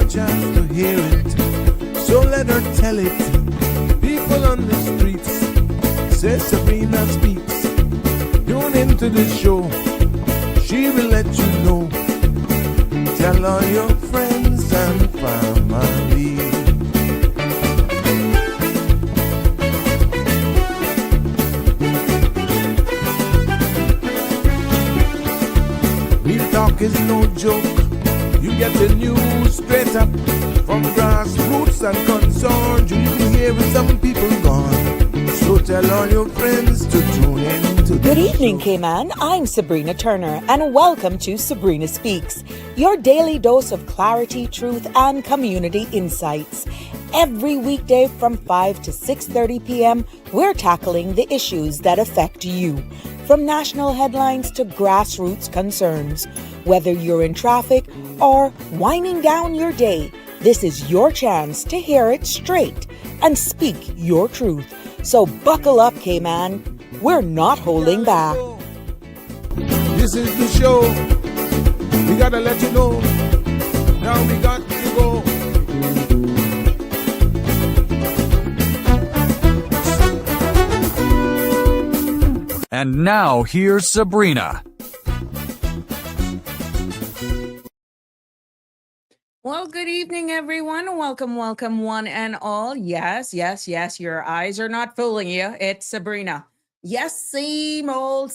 chance to hear it, so let her tell it. People on the streets say Sabrina speaks. Tune into the show, she will let you know. Tell all your friends and family. Real talk is no joke. You get the news straight up from grassroots and concerns. You can hear with some people gone. So tell all your friends to tune in to the Good evening, show. Cayman. I'm Sabrina Turner, and welcome to Sabrina Speaks, your daily dose of clarity, truth, and community insights. Every weekday from 5 to 6:30 p.m., we're tackling the issues that affect you, from national headlines to grassroots concerns. Whether you're in traffic or winding down your day, this is your chance to hear it straight and speak your truth. So buckle up, Cayman. We're not holding back. This is the show. We gotta let you know. Now we got to go. And now here's Sabrina. Well, good evening, everyone. Welcome, one and all. Yes, your eyes are not fooling you. It's Sabrina. Yes, same old.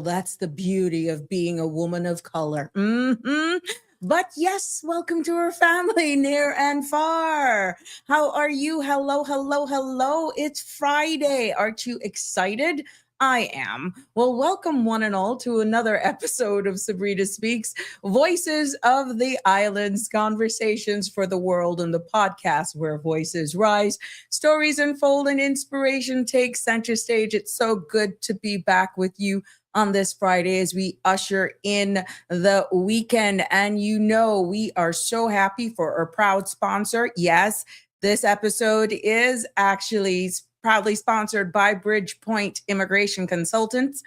That's the beauty of being a woman of color. But yes, welcome to our family near and far. How are you? Hello. It's Friday. Aren't you excited? I am. Well, welcome one and all to another episode of Sabrina Speaks, Voices of the Islands, conversations for the world, and the podcast where voices rise, stories unfold, and inspiration takes center stage. It's so good to be back with you on this Friday as we usher in the weekend. And you know, we are so happy for our proud sponsor. Yes, this episode is actually proudly sponsored by Bridgepoint Immigration Consultants.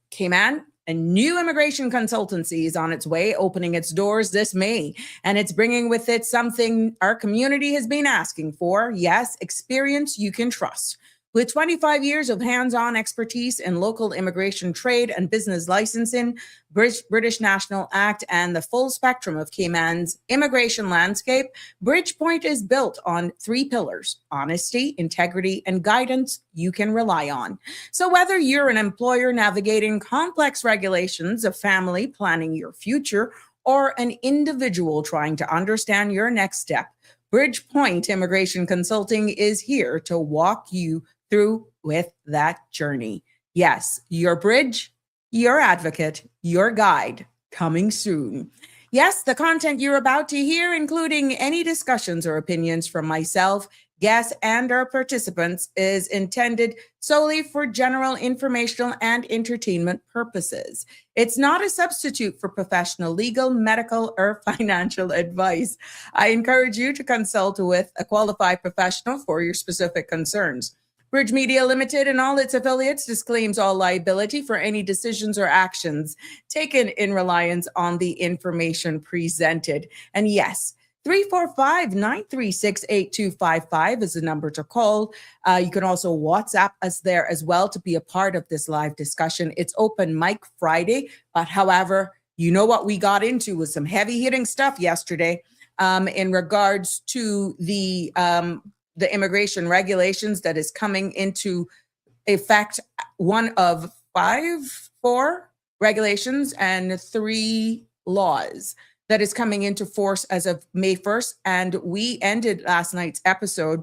Cayman, a new immigration consultancy, is on its way, opening its doors this May. And it's bringing with it something our community has been asking for. Yes, experience you can trust. With 25 years of hands-on expertise in local immigration trade and business licensing, British National Act, and the full spectrum of Cayman's immigration landscape, Bridgepoint is built on 3 pillars: honesty, integrity, and guidance you can rely on. So whether you're an employer navigating complex regulations, a family planning your future, or an individual trying to understand your next step, Bridgepoint Immigration Consulting is here to walk you through with that journey. Yes, your bridge, your advocate, your guide, coming soon. Yes, the content you're about to hear, including any discussions or opinions from myself, guests, and our participants, is intended solely for general informational and entertainment purposes. It's not a substitute for professional legal, medical, or financial advice. I encourage you to consult with a qualified professional for your specific concerns. Bridge Media Limited and all its affiliates disclaims all liability for any decisions or actions taken in reliance on the information presented. And yes, 345-936-8255 is the number to call. You can also WhatsApp us there as well to be a part of this live discussion. It's open mic Friday, but however, you know what we got into was some heavy hitting stuff yesterday in regards to the immigration regulations that is coming into effect. One of 4 regulations and 3 laws that is coming into force as of May 1st. And we ended last night's episode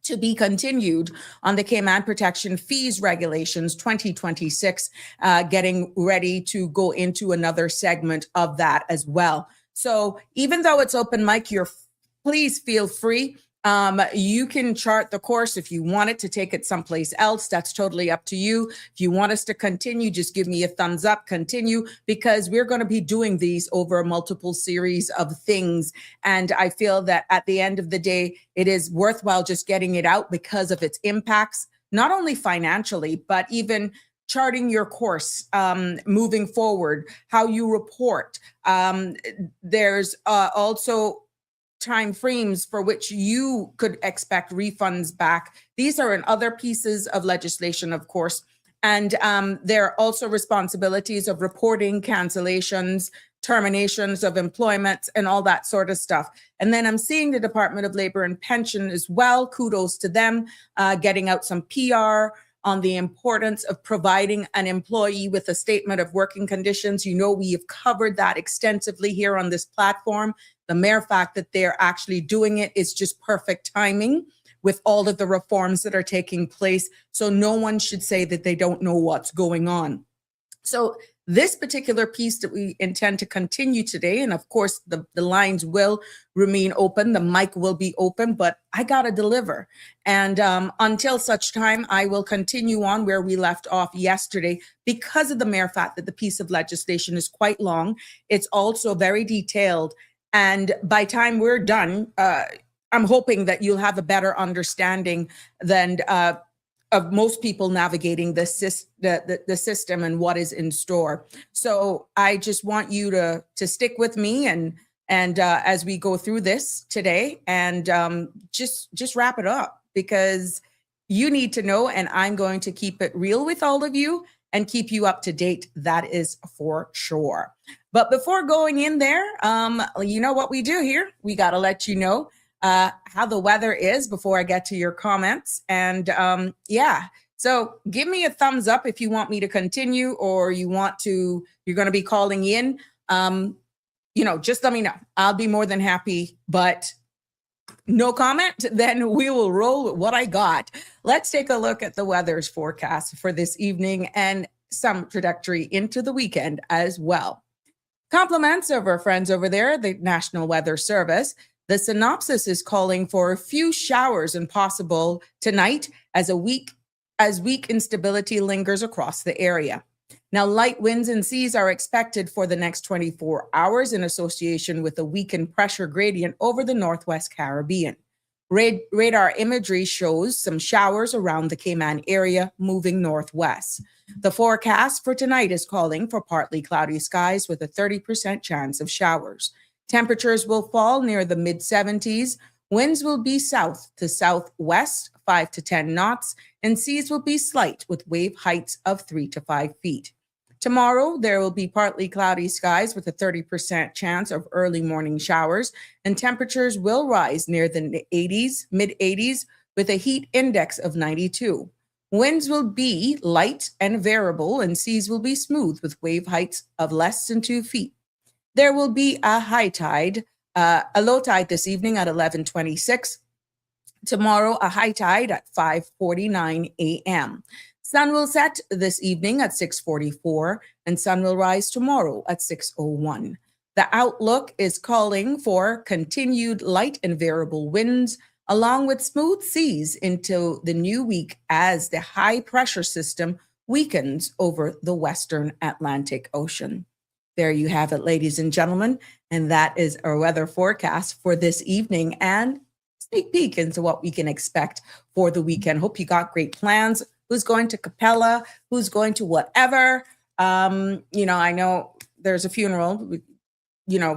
to be continued on the Caymanian Protection Fees Regulations 2026, getting ready to go into another segment of that as well. So even though it's open mic, please feel free. You can chart the course if you want it to take it someplace else. That's totally up to you. If you want us to continue, just give me a thumbs up, continue, because we're going to be doing these over multiple series of things. And I feel that at the end of the day, it is worthwhile just getting it out because of its impacts, not only financially, but even charting your course moving forward, how you report. There's also time frames for which you could expect refunds back. These are in other pieces of legislation, of course. And there are also responsibilities of reporting cancellations, terminations of employment, and all that sort of stuff. And then I'm seeing the Department of Labor and Pension as well. Kudos to them, getting out some PR on the importance of providing an employee with a statement of working conditions. You know, we have covered that extensively here on this platform. The mere fact that they're actually doing it is just perfect timing with all of the reforms that are taking place. So no one should say that they don't know what's going on. So this particular piece that we intend to continue today, and of course the lines will remain open, the mic will be open, but I got to deliver. And until such time, I will continue on where we left off yesterday because of the mere fact that the piece of legislation is quite long. It's also very detailed. And by time we're done, I'm hoping that you'll have a better understanding than of most people navigating the system and what is in store. So I just want you to stick with me and as we go through this today, and just wrap it up, because you need to know, and I'm going to keep it real with all of you and keep you up to date. That is for sure. But before going in there, you know what we do here. We got to let you know how the weather is before I get to your comments. And yeah, so give me a thumbs up if you want me to continue, or you're going to be calling in. Just let me know. I'll be more than happy, but no comment, then we will roll with what I got. Let's take a look at the weather's forecast for this evening and some trajectory into the weekend as well. Compliments of our friends over there, the National Weather Service. The synopsis is calling for a few showers and possible tonight as weak instability lingers across the area. Now, light winds and seas are expected for the next 24 hours in association with a weakened pressure gradient over the Northwest Caribbean. Radar imagery shows some showers around the Cayman area moving northwest. The forecast for tonight is calling for partly cloudy skies with a 30% chance of showers. Temperatures will fall near the mid-70s. Winds will be south to southwest, 5 to 10 knots, and seas will be slight with wave heights of 3 to 5 feet. Tomorrow, there will be partly cloudy skies with a 30% chance of early morning showers, and temperatures will rise near the mid-80s, with a heat index of 92. Winds will be light and variable, and seas will be smooth with wave heights of less than 2 feet. There will be a low tide this evening at 11:26. Tomorrow, a high tide at 5:49 a.m. Sun will set this evening at 6:44, and sun will rise tomorrow at 6:01. The outlook is calling for continued light and variable winds, along with smooth seas into the new week as the high pressure system weakens over the Western Atlantic Ocean. There you have it, ladies and gentlemen, and that is our weather forecast for this evening and sneak peek into what we can expect for the weekend. Hope you got great plans. Who's going to Capella? Who's going to whatever? I know there's a funeral,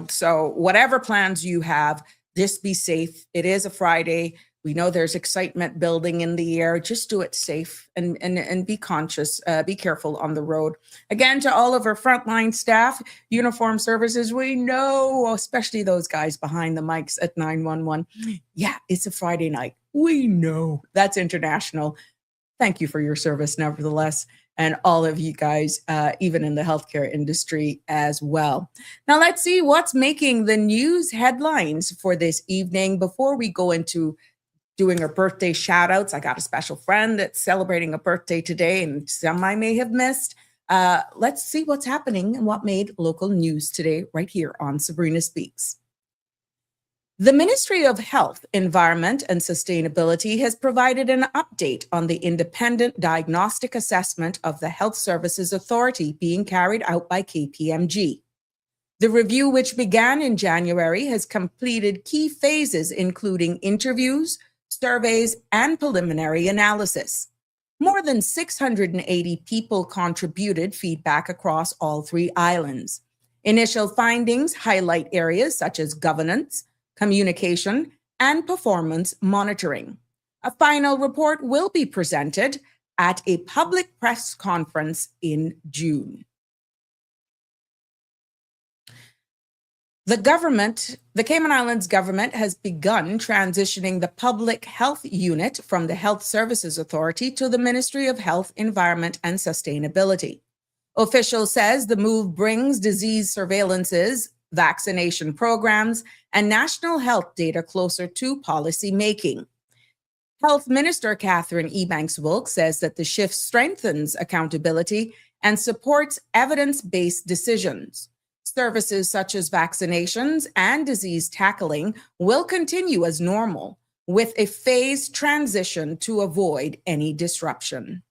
so whatever plans you have, just be safe. It is a Friday. We know there's excitement building in the air. Just do it safe and be conscious. Be careful on the road. Again, to all of our frontline staff, uniform services, we know, especially those guys behind the mics at 911. Yeah, it's a Friday night. We know that's international. Thank you for your service, nevertheless, and all of you guys, even in the healthcare industry as well. Now, let's see what's making the news headlines for this evening. Before we go into doing our birthday shout outs, I got a special friend that's celebrating a birthday today, and some I may have missed. Let's see what's happening and what made local news today right here on Sabrina Speaks. The Ministry of Health, Environment and Sustainability has provided an update on the independent diagnostic assessment of the Health Services Authority being carried out by KPMG. The review, which began in January, has completed key phases, including interviews, surveys, and preliminary analysis. More than 680 people contributed feedback across all 3 islands. Initial findings highlight areas such as governance, communication, and performance monitoring. A final report will be presented at a public press conference in June. The Cayman Islands government has begun transitioning the Public Health Unit from the Health Services Authority to the Ministry of Health, Environment, and Sustainability. Official says the move brings disease surveillances, vaccination programs, and national health data closer to policy making. Health Minister Catherine Ebanks-Wilkes says that the shift strengthens accountability and supports evidence-based decisions. Services such as vaccinations and disease tackling will continue as normal, with a phased transition to avoid any disruption.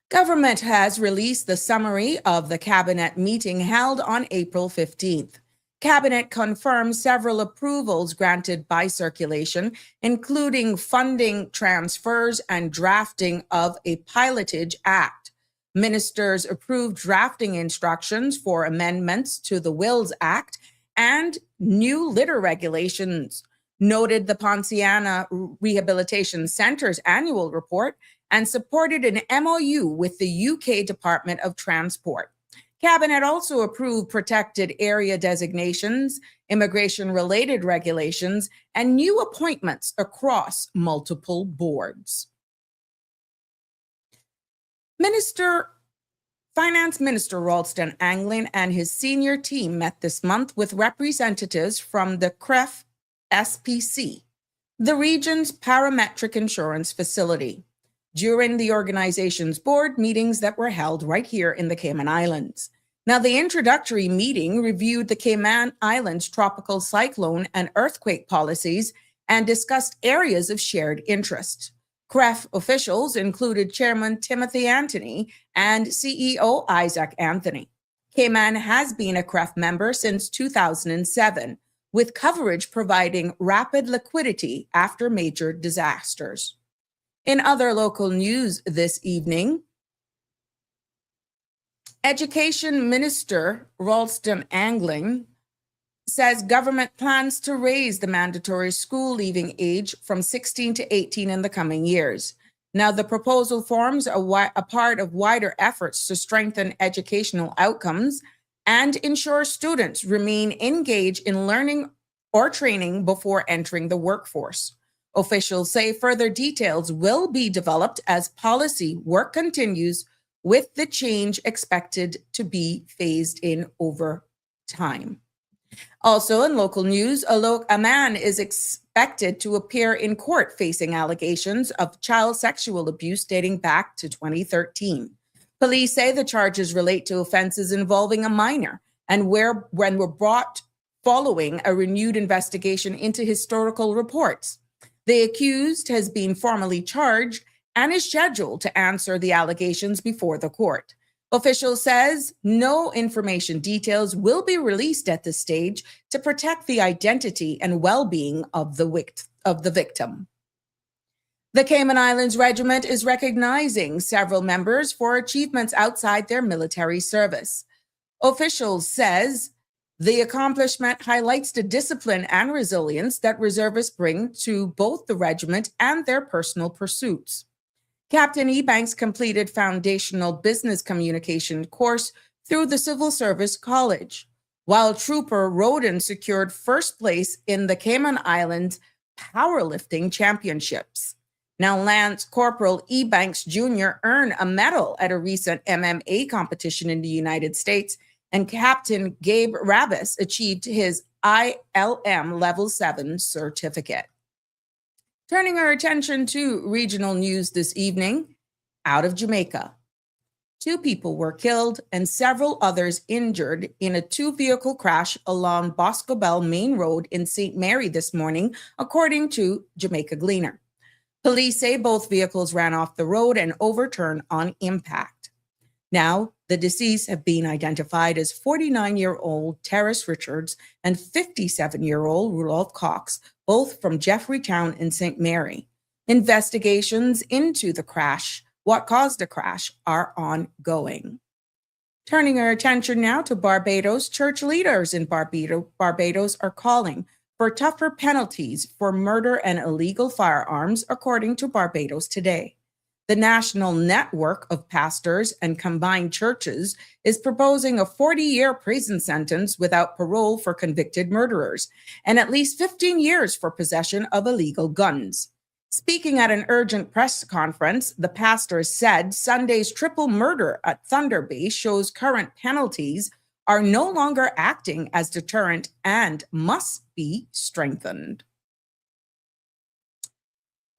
Government has released the summary of the cabinet meeting held on April 15th. Cabinet confirmed several approvals granted by circulation, including funding transfers and drafting of a pilotage act. Ministers approved drafting instructions for amendments to the Wills Act and new litter regulations, noted the Ponciana Rehabilitation Center's annual report, and supported an MOU with the UK Department of Transport. Cabinet also approved protected area designations, immigration-related regulations, and new appointments across multiple boards. Finance Minister Ralston Anglin and his senior team met this month with representatives from the CREF SPC, the region's parametric insurance facility, during the organization's board meetings that were held right here in the Cayman Islands. Now, the introductory meeting reviewed the Cayman Islands tropical cyclone and earthquake policies and discussed areas of shared interest. CREF officials included Chairman Timothy Anthony and CEO Isaac Anthony. Cayman has been a CREF member since 2007, with coverage providing rapid liquidity after major disasters. In other local news this evening, Education Minister Ralston Anglin says government plans to raise the mandatory school leaving age from 16 to 18 in the coming years. Now, the proposal forms a part of wider efforts to strengthen educational outcomes and ensure students remain engaged in learning or training before entering the workforce. Officials say further details will be developed as policy work continues, with the change expected to be phased in over time. Also in local news, a man is expected to appear in court facing allegations of child sexual abuse dating back to 2013. Police say the charges relate to offenses involving a minor and were brought following a renewed investigation into historical reports. The accused has been formally charged and is scheduled to answer the allegations before the court. Official says no information details will be released at this stage to protect the identity and well-being of the victim. The Cayman Islands Regiment is recognizing several members for achievements outside their military service. Officials says the accomplishment highlights the discipline and resilience that reservists bring to both the regiment and their personal pursuits. Captain Ebanks completed foundational business communication course through the Civil Service College, while Trooper Roden secured first place in the Cayman Islands Powerlifting Championships. Now, Lance Corporal Ebanks Jr. earned a medal at a recent MMA competition in the United States, and Captain Gabe Rabis achieved his ILM Level 7 certificate. Turning our attention to regional news this evening, out of Jamaica. 2 people were killed and several others injured in a 2-vehicle crash along Bosco Bell Main Road in St. Mary this morning, according to Jamaica Gleaner. Police say both vehicles ran off the road and overturned on impact. Now, the deceased have been identified as 49-year-old Terrace Richards and 57-year-old Rudolph Cox, both from Jeffreytown and St. Mary. Investigations into the crash, what caused the crash, are ongoing. Turning our attention now to Barbados, church leaders in Barbados are calling for tougher penalties for murder and illegal firearms, according to Barbados Today. The National Network of Pastors and Combined Churches is proposing a 40-year prison sentence without parole for convicted murderers and at least 15 years for possession of illegal guns. Speaking at an urgent press conference, the pastors said Sunday's triple murder at Thunder Bay shows current penalties are no longer acting as deterrent and must be strengthened.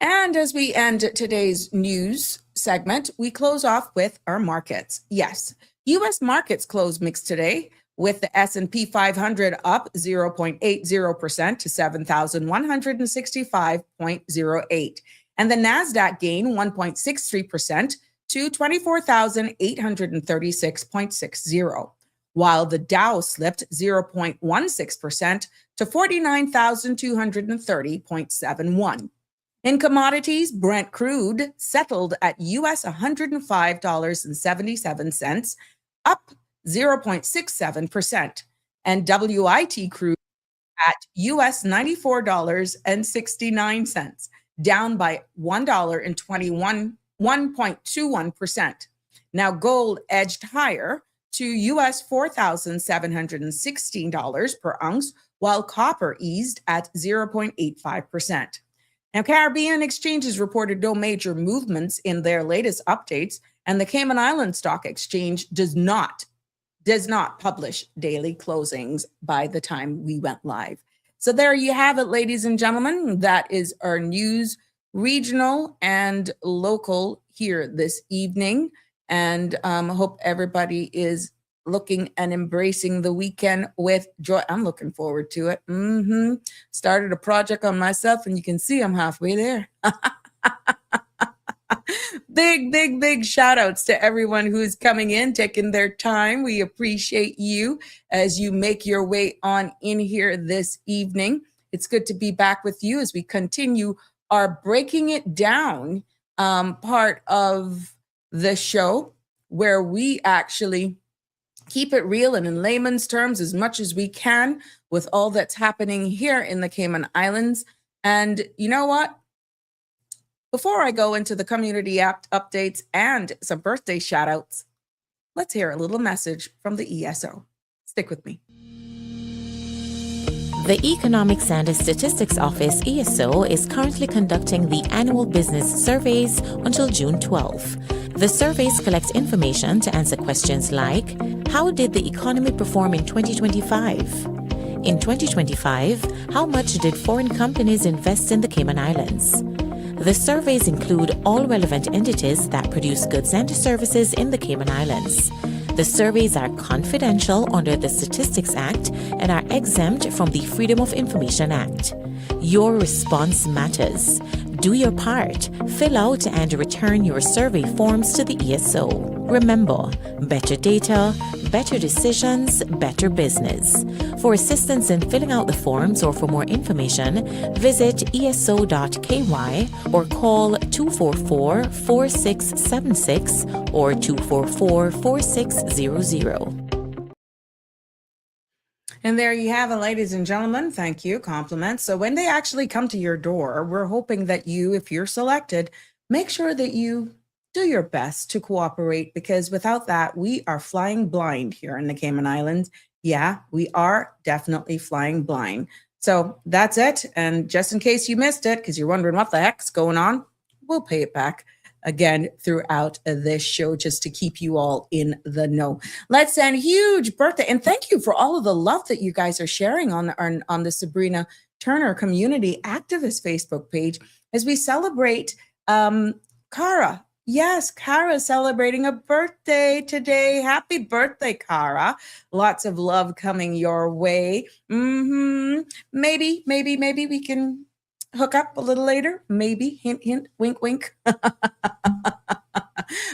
And as we end today's news segment, we close off with our markets. Yes, U.S. markets closed mixed today, with the S&P 500 up 0.80% to 7,165.08, and the NASDAQ gained 1.63% to 24,836.60, while the Dow slipped 0.16% to 49,230.71. In commodities, Brent crude settled at US $105.77, up 0.67%, and WIT crude at US $94.69, down by $1.21%. Now gold edged higher to US $4,716 per ounce, while copper eased at 0.85%. Now, Caribbean exchanges reported no major movements in their latest updates, and the Cayman Islands Stock Exchange does not publish daily closings by the time we went live. So there you have it, ladies and gentlemen. That is our news, regional and local, here this evening. And hope everybody is looking and embracing the weekend with joy. I'm looking forward to it. Started a project on myself, and you can see I'm halfway there. Big shout outs to everyone who's coming in, taking their time. We appreciate you as you make your way on in here this evening. It's good to be back with you as we continue our breaking it down part of the show, where we actually keep it real and in layman's terms as much as we can with all that's happening here in the Cayman Islands. And you know what? Before I go into the community app updates and some birthday shout outs, let's hear a little message from the ESO. Stick with me. The Economics and Statistics Office, ESO, is currently conducting the annual business surveys until June 12. The surveys collect information to answer questions like, how did the economy perform in 2025? In 2025, how much did foreign companies invest in the Cayman Islands? The surveys include all relevant entities that produce goods and services in the Cayman Islands. The surveys are confidential under the Statistics Act and are exempt from the Freedom of Information Act. Your response matters. Do your part. Fill out and return your survey forms to the ESO. Remember, better data, better decisions, better business. For assistance in filling out the forms or for more information, visit eso.ky or call 244-4676 or 244-4600. And there you have it, ladies and gentlemen. Thank you. Compliments. So when they actually come to your door, we're hoping that you, if you're selected, make sure that you do your best to cooperate, because without that, we are flying blind here in the Cayman Islands. Yeah, we are definitely flying blind. So that's it. And just in case you missed it, because you're wondering what the heck's going on, we'll pay it back again throughout this show, just to keep you all in the know. Let's send huge birthday and thank you for all of the love that you guys are sharing on the Sabrina Turner Community Activist Facebook page as we celebrate Cara. Yes, Cara celebrating a birthday today. Happy birthday, Cara. Lots of love coming your way. Maybe we can hook up a little later. Maybe, hint, hint, wink, wink.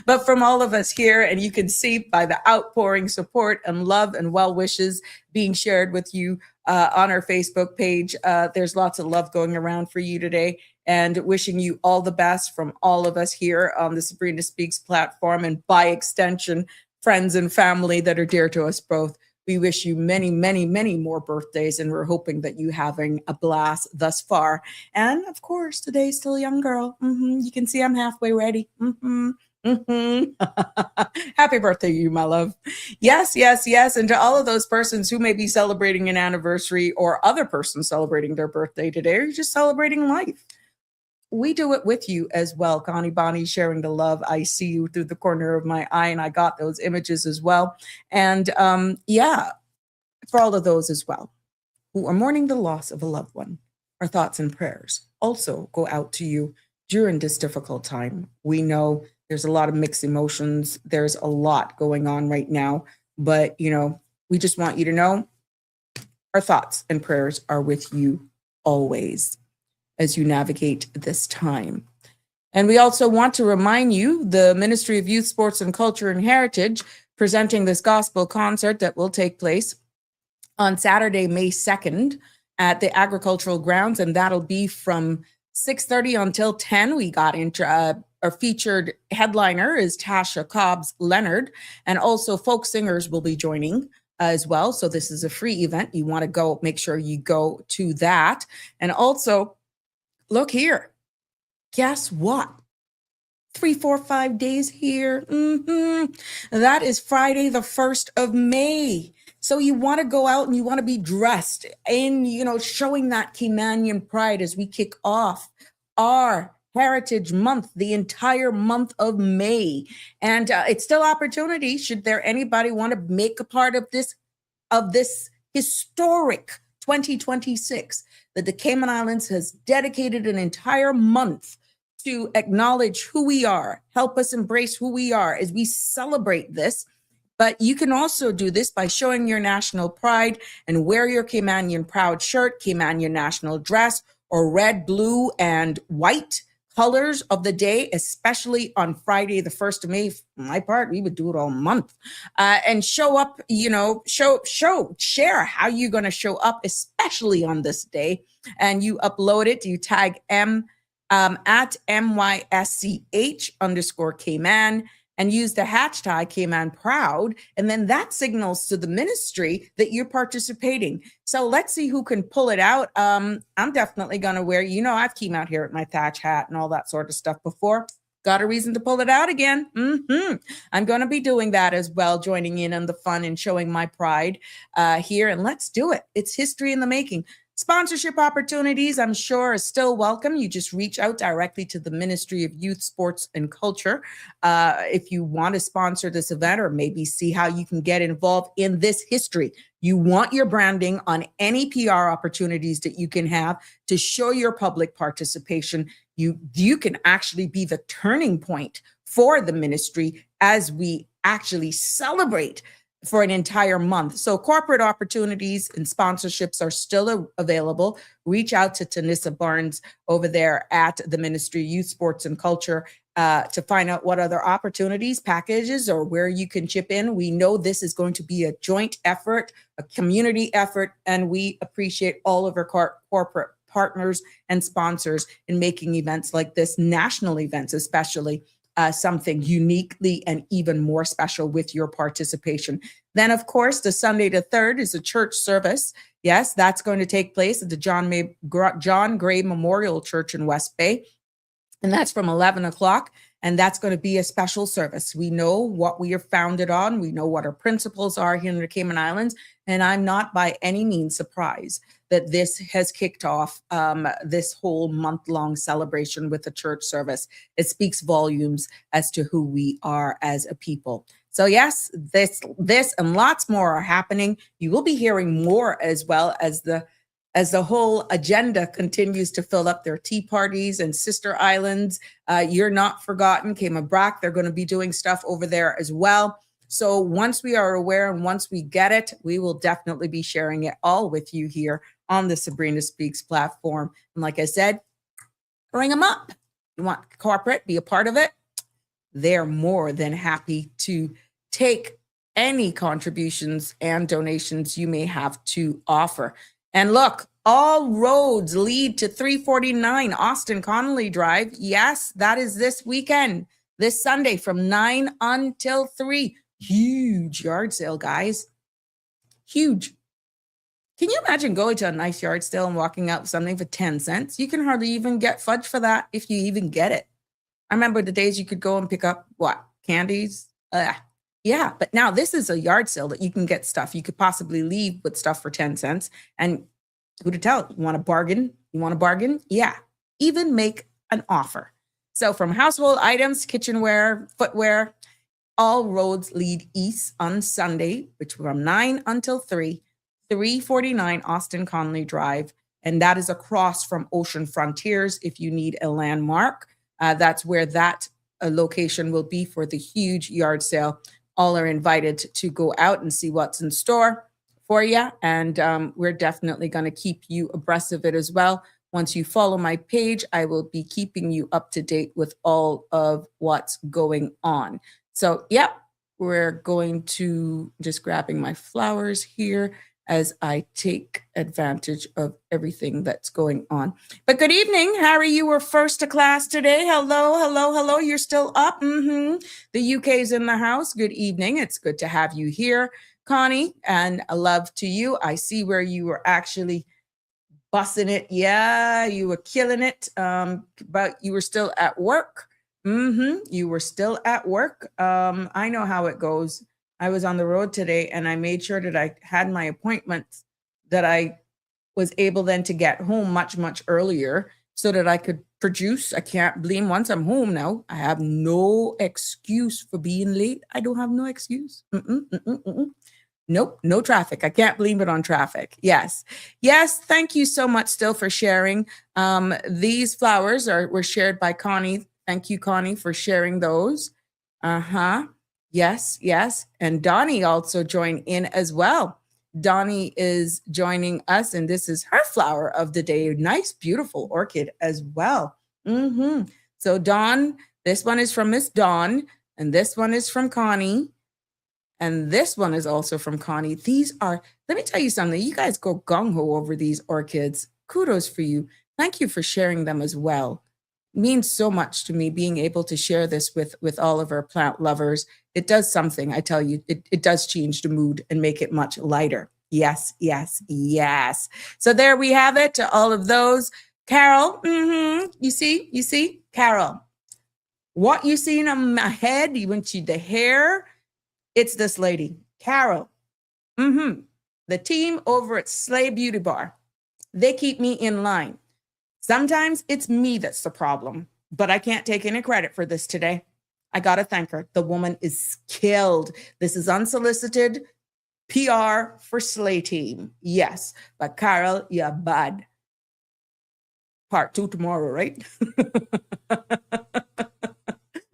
but from all of us here. And you can see by the outpouring support and love and well wishes being shared with you on our Facebook page. There's lots of love going around for you today, and wishing you all the best from all of us here on the Sabrina Speaks platform, and by extension, friends and family that are dear to us both. We wish you many, many, many more birthdays, and we're hoping that you're having a blast thus far. And of course, today's still a young girl. You can see I'm halfway ready. Happy birthday, you, my love. Yes, yes, yes. And to all of those persons who may be celebrating an anniversary, or other persons celebrating their birthday today, or you're just celebrating life, we do it with you as well. Connie Bonnie sharing the love. I see you through the corner of my eye, and I got those images as well. And yeah, for all of those as well who are mourning the loss of a loved one, our thoughts and prayers also go out to you during this difficult time. We know there's a lot of mixed emotions. There's a lot going on right now, but we just want you to know our thoughts and prayers are with you always as you navigate this time. And we also want to remind you, the Ministry of Youth, Sports and Culture and Heritage presenting this gospel concert that will take place on Saturday, May 2nd at the Agricultural Grounds, and that'll be from 6:30 until 10. We got into our featured headliner is Tasha Cobbs Leonard, and also folk singers will be joining as well. So this is a free event. You want to go, make sure you go to that. And also, look here. Guess what? 3, 4, 5 days here. That is Friday, the 1st of May. So you want to go out and you want to be dressed in, showing that Caymanian pride as we kick off our Heritage Month, the entire month of May. And it's still opportunity. Should there anybody want to make a part of this historic 2026, that the Cayman Islands has dedicated an entire month to acknowledge who we are, help us embrace who we are as we celebrate this. But you can also do this by showing your national pride and wear your Caymanian Proud shirt, Caymanian national dress, or red, blue, and white colors of the day, especially on Friday, the 1st of May. For my part, we would do it all month. And show up, share how you're going to show up, especially on this day. And you upload it, you tag at MYSCH_Cayman, and use the hashtag Cayman Proud. And then that signals to the ministry that you're participating. So let's see who can pull it out. I'm definitely going to wear, I've came out here with my thatch hat and all that sort of stuff before. Got a reason to pull it out again. I'm going to be doing that as well, joining in on the fun and showing my pride here. And let's do it. It's history in the making. Sponsorship opportunities, I'm sure, are still welcome. You just reach out directly to the Ministry of Youth, Sports and Culture if you want to sponsor this event, or maybe see how you can get involved in this history. You want your branding on any PR opportunities that you can have to show your public participation. You can actually be the turning point for the ministry as we actually celebrate for an entire month. So corporate opportunities and sponsorships are still available. Reach out to Tanissa Barnes over there at the Ministry of Youth, Sports and Culture to find out what other opportunities, packages, or where you can chip in. We know this is going to be a joint effort, a community effort, and we appreciate all of our corporate partners and sponsors in making events like this, national events especially, something uniquely and even more special with your participation. Then, of course, the Sunday the 3rd is a church service. Yes, that's going to take place at the John Gray Memorial Church in West Bay. And that's from 11 o'clock. And that's going to be a special service. We know what we are founded on. We know what our principles are here in the Cayman Islands. And I'm not by any means surprised that this has kicked off this whole month-long celebration with a church service. It speaks volumes as to who we are as a people. So yes, this and lots more are happening. You will be hearing more as well as the whole agenda continues to fill up their tea parties and sister islands. You're not forgotten, Cayman Brac. They're going to be doing stuff over there as well. So once we are aware and once we get it, we will definitely be sharing it all with you here on the Sabrina Speaks platform. And like I said, bring them up. You want corporate, be a part of it. they're more than happy to take any contributions and donations you may have to offer. And look, all roads lead to 349 Austin Connolly Drive. Yes, that is this weekend, this Sunday from 9 until 3. Huge yard sale, guys. Huge. Can you imagine going to a nice yard sale and walking out with something for 10 cents? You can hardly even get fudge for that if you even get it. I remember the days you could go and pick up, what, candies? Yeah, but now this is a yard sale that you can get stuff. You could possibly leave with stuff for 10 cents. And who to tell? You want a bargain? You want a bargain? Yeah, even make an offer. So from household items, kitchenware, footwear, all roads lead east on Sunday, which from 9 until 3. 349 Austin Connolly Drive, and that is across from Ocean Frontiers. If you need a landmark, that's where that location will be for the huge yard sale. All are invited to go out and see what's in store for you, and we're definitely going to keep you abreast of it as well. Once you follow my page, I will be keeping you up to date with all of what's going on. So, yep, we're going to just grabbing my flowers here as I take advantage of everything that's going on. But good evening, Harry. You were first to class today. Hello, hello, hello. You're still up. The UK's in the house. Good evening. It's good to have you here, Connie. And a love to you. I see where you were actually bussing it. Yeah, you were killing it. But you were still at work. You were still at work. I know how it goes. I was on the road today and I made sure that I had my appointments, that I was able then to get home much, much earlier so that I could produce. I can't blame once I'm home now. I have no excuse for being late. I don't have no excuse. Nope, no traffic. I can't blame it on traffic. Yes. Thank you so much still for sharing. These flowers were shared by Connie. Thank you, Connie, for sharing those. Yes. And Donnie also joined in as well. Donnie is joining us, and this is her flower of the day. Nice, beautiful orchid as well. So Dawn, this one is from Miss Dawn, and this one is from Connie, and this one is also from Connie. These are, let me tell you something. You guys go gung-ho over these orchids. Kudos for you. Thank you for sharing them as well. Means so much to me being able to share this with all of our plant lovers. It does something, I tell you, it does change the mood and make it much lighter. Yes. So there we have it to all of those. Carol, you see, Carol, what you see in my head, you went to the hair, it's this lady, Carol. The team over at Slay Beauty Bar, they keep me in line. Sometimes it's me that's the problem, but I can't take any credit for this today. I got to thank her. The woman is skilled. This is unsolicited PR for Slay Team. Yes, but Carol, you're bad. Part 2 tomorrow, right?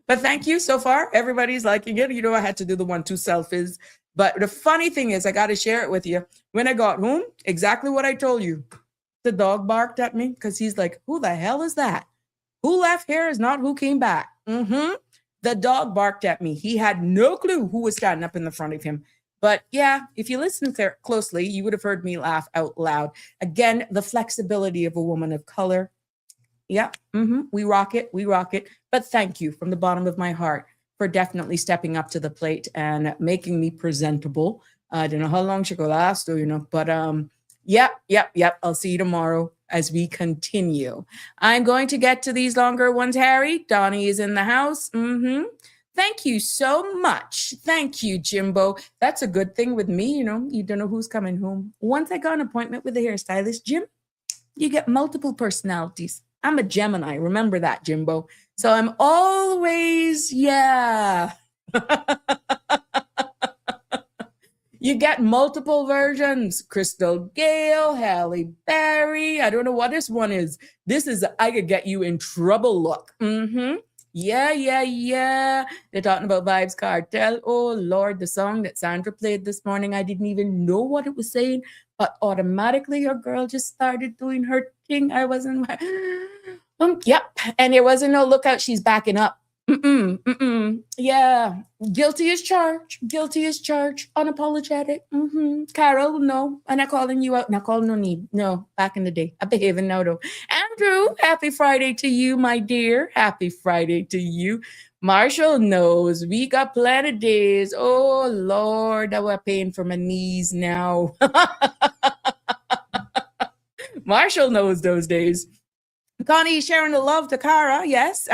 But thank you so far. Everybody's liking it. You know, I had to do the 1-2 selfies. But the funny thing is, I got to share it with you. When I got home, exactly what I told you. The dog barked at me because he's like, who the hell is that? Who left here is not who came back. The dog barked at me. He had no clue who was standing up in the front of him. But yeah, if you listen closely, you would have heard me laugh out loud. Again, the flexibility of a woman of color. Yeah, we rock it. But thank you from the bottom of my heart for definitely stepping up to the plate and making me presentable. I don't know how long she could last, but Yep. I'll see you tomorrow as we continue. I'm going to get to these longer ones, Harry. Donnie is in the house. Thank you so much. Thank you, Jimbo. That's a good thing with me, you don't know who's coming home. Once I got an appointment with the hairstylist, Jim, you get multiple personalities. I'm a Gemini. Remember that, Jimbo. So I'm always, You get multiple versions. Crystal Gale, Halle Berry. I don't know what this one is. This is I could get you in trouble look. Yeah. They're talking about Vibes Cartel. Oh, Lord, the song that Sandra played this morning, I didn't even know what it was saying, but automatically your girl just started doing her thing. I wasn't, yep. And there wasn't no look out, she's backing up. Yeah, guilty as charged. Guilty as charged. Unapologetic. Carol, no, I'm not calling you out. Not calling no need. No, back in the day, I'm behaving now though. Andrew, happy Friday to you, my dear. Happy Friday to you. Marshall knows we got plenty of days. Oh Lord, that we're paying for my knees now. Marshall knows those days. Connie sharing the love to Cara. Yes.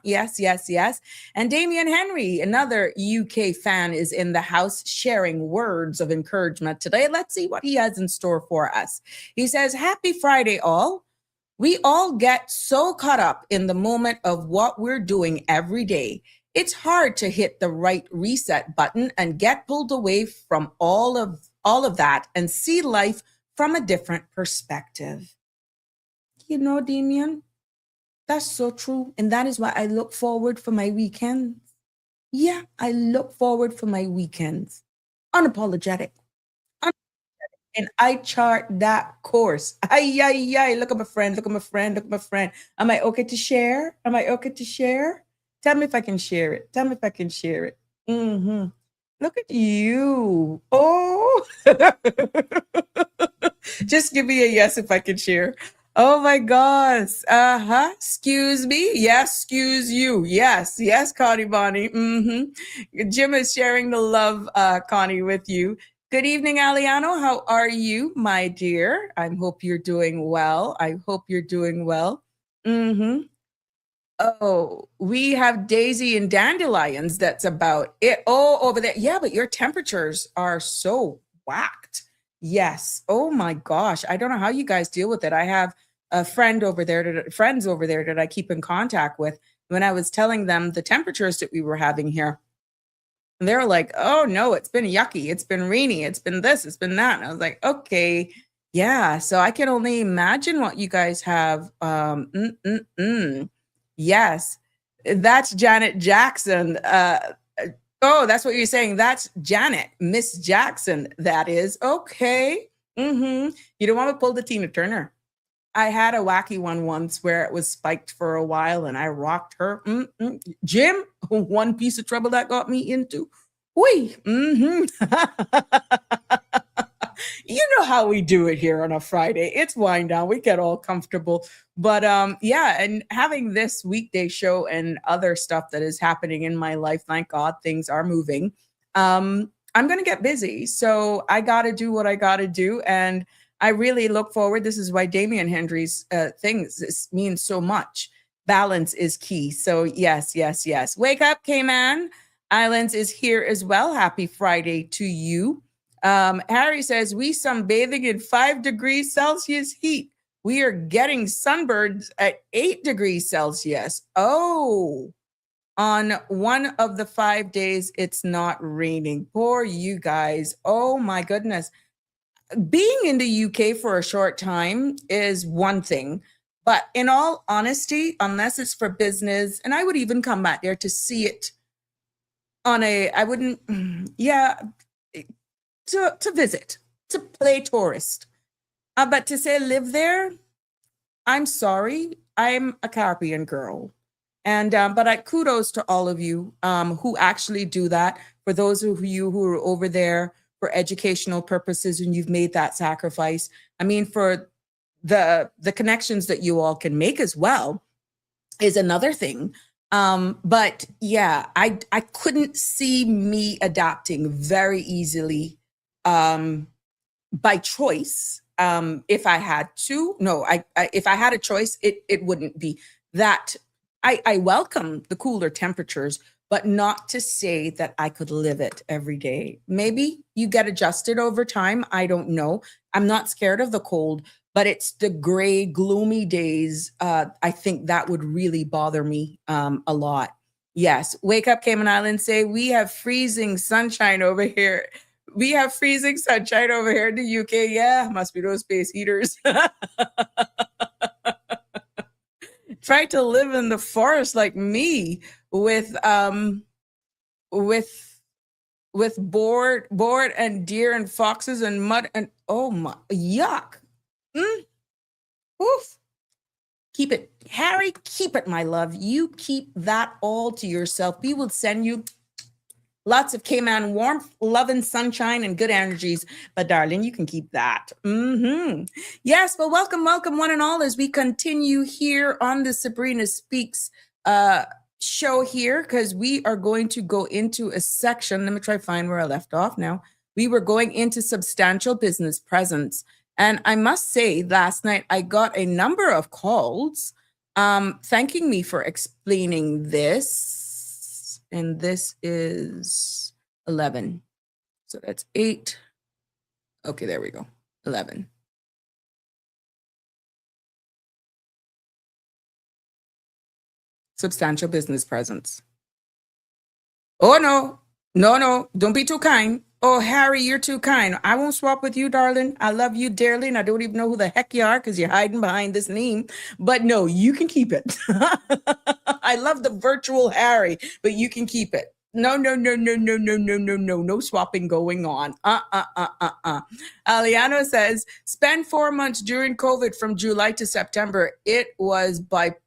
Yes, yes, yes. And Damian Henry, another UK fan, is in the house sharing words of encouragement today. Let's see what he has in store for us. He says, Happy Friday, all. We all get so caught up in the moment of what we're doing every day. It's hard to hit the right reset button and get pulled away from all of that and see life from a different perspective. You know, Damien, that's so true. And that is why I look forward for my weekends. Yeah, I look forward for my weekends. Unapologetic. And I chart that course. Ay, ay, ay. Look at my friend. Look at my friend. Look at my friend. Am I okay to share? Am I okay to share? Tell me if I can share it. Tell me if I can share it. Look at you. Oh. Just give me a yes if I can share. Oh my gosh. Excuse me. Yes, excuse you. Yes, yes, Connie Bonnie. Jim is sharing the love, Connie, with you. Good evening, Aliano. How are you, my dear? I hope you're doing well. I hope you're doing well. Oh, we have Daisy and dandelions. That's about it. Oh, over there. Yeah, but your temperatures are so whacked. Yes. Oh my gosh. I don't know how you guys deal with it. I have a friends over there that I keep in contact with. When I was telling them the temperatures that we were having here, they're like, oh no, it's been yucky. It's been rainy. It's been this, it's been that. And I was like, okay, yeah. So I can only imagine what you guys have. Yes, that's Janet Jackson. Oh, that's what you're saying. That's Janet, Miss Jackson. That is okay. You don't want to pull the Tina Turner. I had a wacky one once where it was spiked for a while and I rocked her. Jim, one piece of trouble that got me into. Whee. You know how we do it here on a Friday. It's wind down. We get all comfortable. But yeah, and having this weekday show and other stuff that is happening in my life, thank God things are moving. I'm going to get busy. So I got to do what I got to do. And I really look forward. This is why Damian Henry's this means so much. Balance is key. So yes, yes, yes. Wake up, Cayman Islands is here as well. Happy Friday to you. Harry says, we sunbathing in 5 degrees Celsius heat. We are getting sunbirds at 8 degrees Celsius. Oh, on one of the 5 days, it's not raining. Poor you guys. Oh my goodness. Being in the UK for a short time is one thing, but in all honesty, unless it's for business, and I would even come back there to see it to visit, to play tourist. But to say live there, I'm sorry, I'm a Caribbean girl. And but kudos to all of you who actually do that. For those of you who are over there for educational purposes and you've made that sacrifice. I mean, for the connections that you all can make as well is another thing. But yeah, I couldn't see me adapting very easily by choice. If I had to, no, if I had a choice, it wouldn't be that. I welcome the cooler temperatures, but not to say that I could live it every day. Maybe you get adjusted over time. I don't know. I'm not scared of the cold, but it's the gray, gloomy days. I think that would really bother me a lot. Yes. Wake up, Cayman Islands. Say, we have freezing sunshine over here. We have freezing sunshine over here in the UK. Yeah, must be those space heaters. Try to live in the forest like me with board and deer and foxes and mud and oh my yuck. Oof. Keep it. Harry, keep it, my love. You keep that all to yourself. We will send you lots of Cayman warmth, love, and sunshine and good energies. But darling, you can keep that. Yes, well, welcome, one and all, as we continue here on the Sabrina Speaks show here, because we are going to go into a section. Let me try to find where I left off now. We were going into substantial business presence. And I must say, last night I got a number of calls thanking me for explaining this. And this is 11. So that's 8. Okay, there we go. 11. Substantial business presence. Oh, no, don't be too kind. Oh, Harry, you're too kind. I won't swap with you, darling. I love you dearly, and I don't even know who the heck you are because you're hiding behind this name. But no, you can keep it. I love the virtual Harry, but you can keep it. No swapping going on. Aliano says, spend 4 months during COVID from July to September. It was bipolar,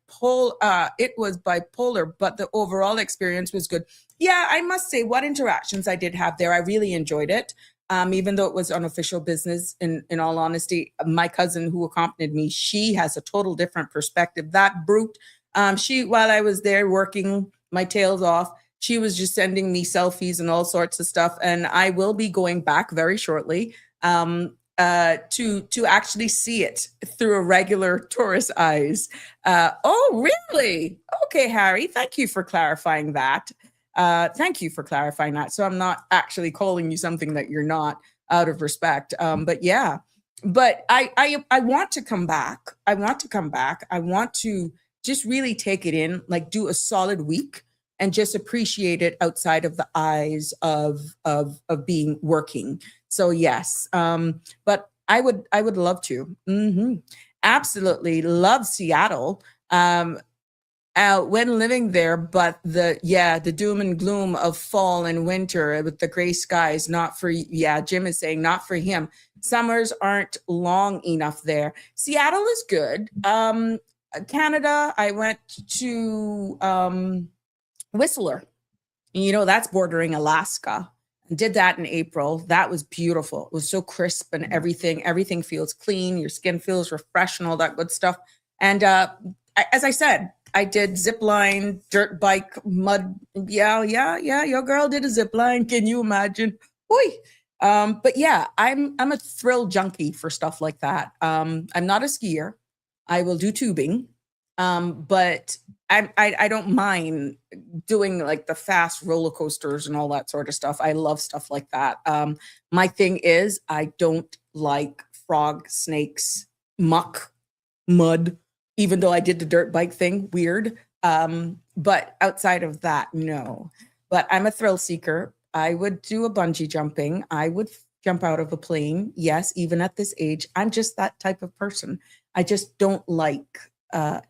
but the overall experience was good. Yeah, I must say, what interactions I did have there, I really enjoyed it. Even though it was unofficial business, in all honesty, my cousin who accompanied me, she has a total different perspective. That brute, while I was there working my tails off, she was just sending me selfies and all sorts of stuff. And I will be going back very shortly to actually see it through a regular tourist eyes. Oh, really? Okay, Harry, thank you for clarifying that. So I'm not actually calling you something that you're not, out of respect. But yeah, but I want to come back. I want to just really take it in, like do a solid week and just appreciate it outside of the eyes of being working. So yes, but I would love to. Absolutely love Seattle. When living there, but the doom and gloom of fall and winter with the gray skies, Jim is saying not for him. Summers aren't long enough there. Seattle is good. Canada, I went to Whistler. That's bordering Alaska. Did that in April. That was beautiful. It was so crisp and everything feels clean. Your skin feels refreshed and all that good stuff. And as I said, I did zip line, dirt bike, mud. Yeah. Your girl did a zip line. Can you imagine? Boy. But yeah, I'm a thrill junkie for stuff like that. I'm not a skier. I will do tubing. But I don't mind doing like the fast roller coasters and all that sort of stuff. I love stuff like that. My thing is I don't like frog, snakes, muck, mud, even though I did the dirt bike thing, weird. But outside of that, no. But I'm a thrill seeker. I would do a bungee jumping. I would jump out of a plane. Yes, even at this age, I'm just that type of person. I just don't like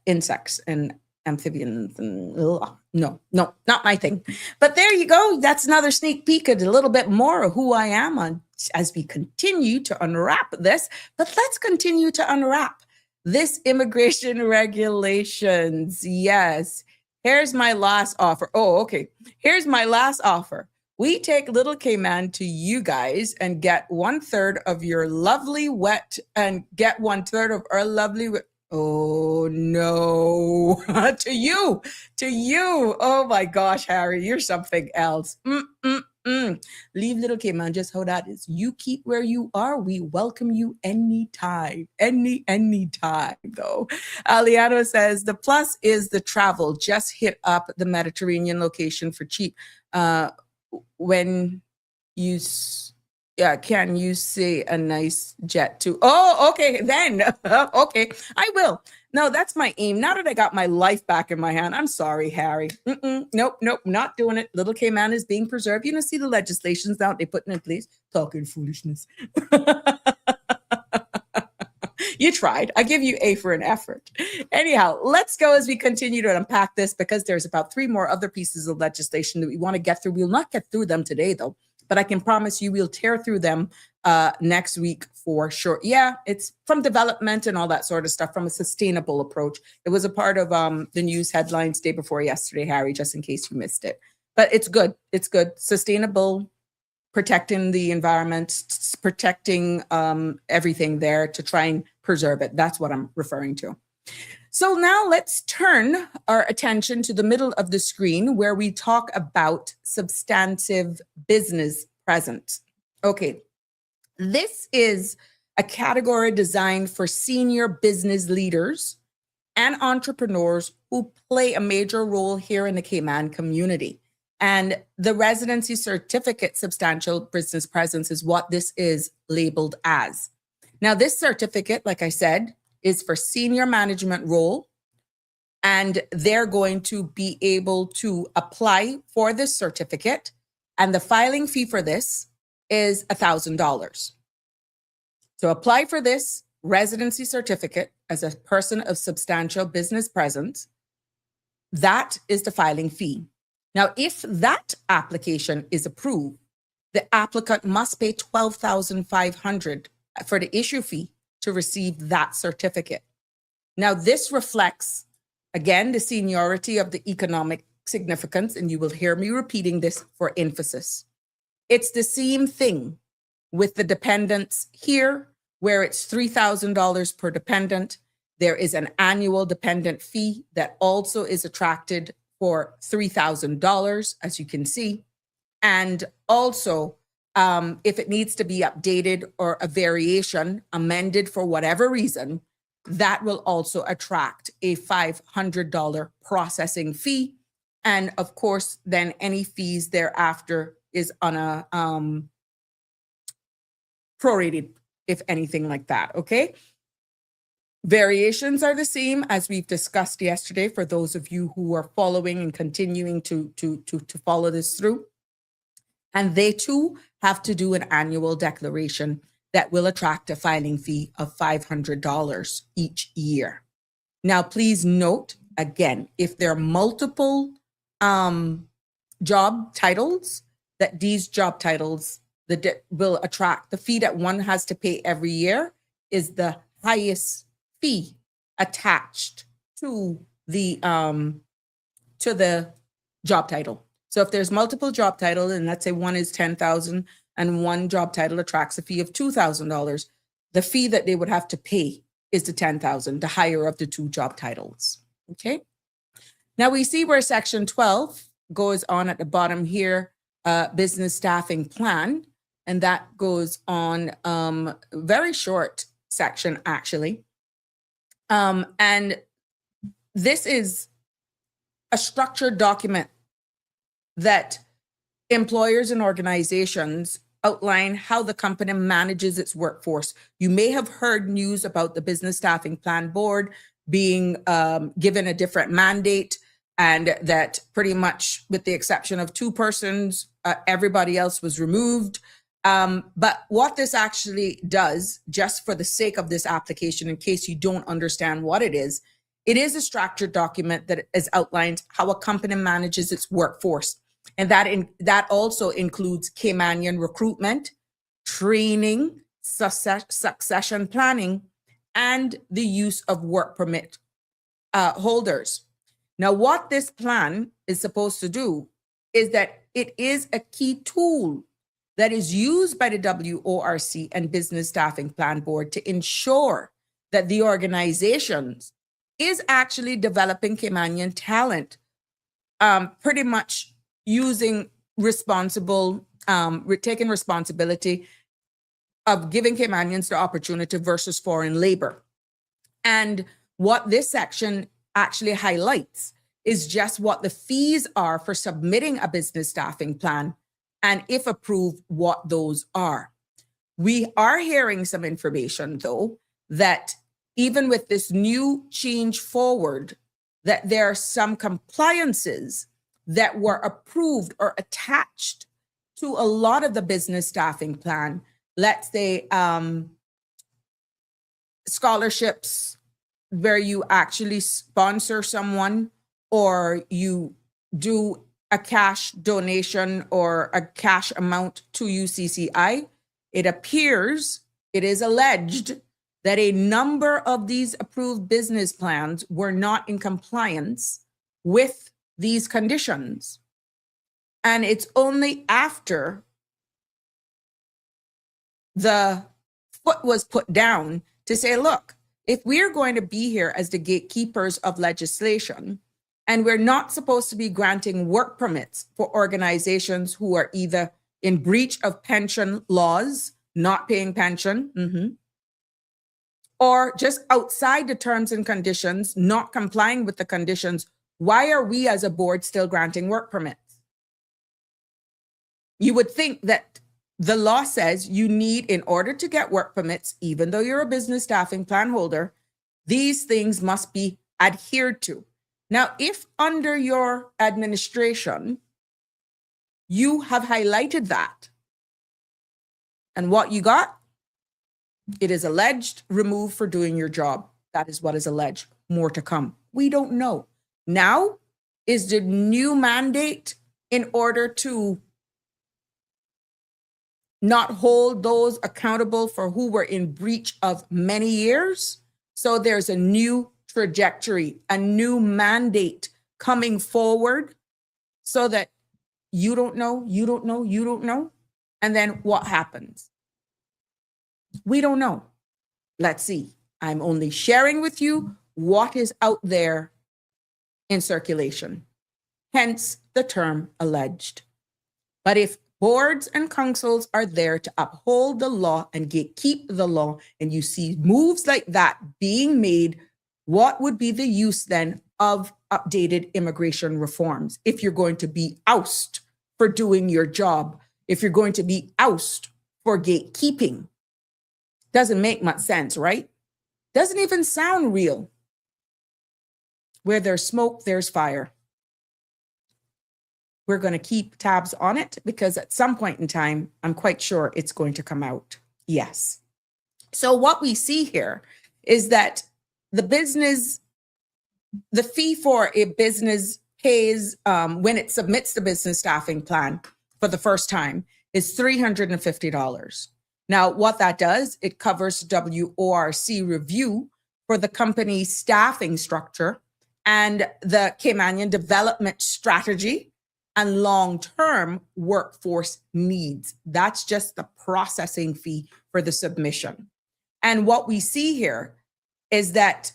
insects and amphibians and no, not my thing. But there you go. That's another sneak peek at a little bit more of who I am as we continue to unwrap this. But let's continue to unwrap this immigration regulations. Yes. Here's my last offer. Oh, okay. Here's my last offer. We take Little Cayman to you guys and get 1/3 of your lovely wet and get 1/3 of our lovely Oh no, to you. Oh my gosh, Harry, you're something else. Leave Little Cayman just how that is. You keep where you are. We welcome you anytime, anytime though. Aliano says the plus is the travel. Just hit up the Mediterranean location for cheap. When you can you say a nice jet too? Oh, okay, then. Okay, I will. No, that's my aim. Now that I got my life back in my hand, I'm sorry, Harry. Nope, not doing it. Little Cayman is being preserved. You know, see the legislations now they putting in place. Talking foolishness. You tried. I give you A for an effort. Anyhow, let's go as we continue to unpack this because there's about 3 more other pieces of legislation that we want to get through. We'll not get through them today, though. but I can promise you we'll tear through them next week for sure. Yeah, it's from development and all that sort of stuff, from a sustainable approach. It was a part of the news headlines day before yesterday, Harry, just in case you missed it. But it's good. It's good. Sustainable, protecting the environment, protecting everything there to try and preserve it. That's what I'm referring to. So now let's turn our attention to the middle of the screen where we talk about substantive business presence. Okay, this is a category designed for senior business leaders and entrepreneurs who play a major role here in the Cayman community. And the residency certificate substantial business presence is what this is labeled as. Now, this certificate, like I said, is for senior management role, and they're going to be able to apply for this certificate. And the filing fee for this is $1,000. To apply for this residency certificate as a person of substantial business presence, that is the filing fee. Now, if that application is approved, the applicant must pay $12,500 for the issue fee to receive that certificate. Now, this reflects, again, the seniority of the economic significance, and you will hear me repeating this for emphasis. It's the same thing with the dependents here, where it's $3,000 per dependent. There is an annual dependent fee that also is attracted for $3,000, as you can see. And also, if it needs to be updated or a variation amended for whatever reason, that will also attract a $500 processing fee. And of course, then any fees thereafter is on a prorated, if anything like that, okay? Variations are the same as we've discussed yesterday for those of you who are following and continuing to follow this through. And they too have to do an annual declaration that will attract a filing fee of $500 each year. Now, please note, again, if there are multiple job titles, that these job titles will attract the fee that one has to pay every year is the highest fee attached to the job title. So if there's multiple job titles, and let's say one is $10,000 and one job title attracts a fee of $2,000, the fee that they would have to pay is the $10,000, the higher of the two job titles. Okay. Now we see where section 12 goes on at the bottom here, business staffing plan, and that goes on very short section actually. And this is a structured document that employers and organizations outline how the company manages its workforce. You may have heard news about the Business Staffing Plan Board being given a different mandate, and that pretty much, with the exception of 2 persons, everybody else was removed. But what this actually does, just for the sake of this application, in case you don't understand what it is a structured document that is outlined how a company manages its workforce. And that also includes Caymanian recruitment, training, succession planning, and the use of work permit holders. Now, what this plan is supposed to do is that it is a key tool that is used by the WORC and Business Staffing Plan Board to ensure that the organizations is actually developing Caymanian talent, pretty much using taking responsibility of giving Caymanians the opportunity versus foreign labor. And what this section actually highlights is just what the fees are for submitting a business staffing plan, and if approved, what those are. We are hearing some information, though, that even with this new change forward, that there are some compliances that were approved or attached to a lot of the business staffing plan. Let's say scholarships where you actually sponsor someone, or you do a cash donation or a cash amount to UCCI, it appears, it is alleged that a number of these approved business plans were not in compliance with these conditions. And it's only after the foot was put down to say, look, if we're going to be here as the gatekeepers of legislation, and we're not supposed to be granting work permits for organizations who are either in breach of pension laws, not paying pension, or just outside the terms and conditions, not complying with the conditions, why are we as a board still granting work permits? You would think that the law says you need, in order to get work permits, even though you're a business staffing plan holder, these things must be adhered to. Now, if under your administration, you have highlighted that, and what you got, it is alleged removed for doing your job. That is what is alleged. More to come. We don't know. Now is the new mandate in order to not hold those accountable for who were in breach of many years. So there's a new trajectory, a new mandate coming forward so that you don't know, you don't know, you don't know. And then what happens? We don't know. Let's see. I'm only sharing with you what is out there in circulation. Hence the term alleged. But if boards and councils are there to uphold the law and gatekeep the law, and you see moves like that being made, what would be the use then of updated immigration reforms if you're going to be ousted for doing your job, if you're going to be ousted for gatekeeping? Doesn't make much sense, right? Doesn't even sound real. Where there's smoke, there's fire. We're going to keep tabs on it because at some point in time, I'm quite sure it's going to come out. Yes. So what we see here is that the fee for a business pays when it submits the business staffing plan for the first time is $350. Now, what that does, it covers WORC review for the company's staffing structure and the Caymanian development strategy and long-term workforce needs. That's just the processing fee for the submission. And what we see here is that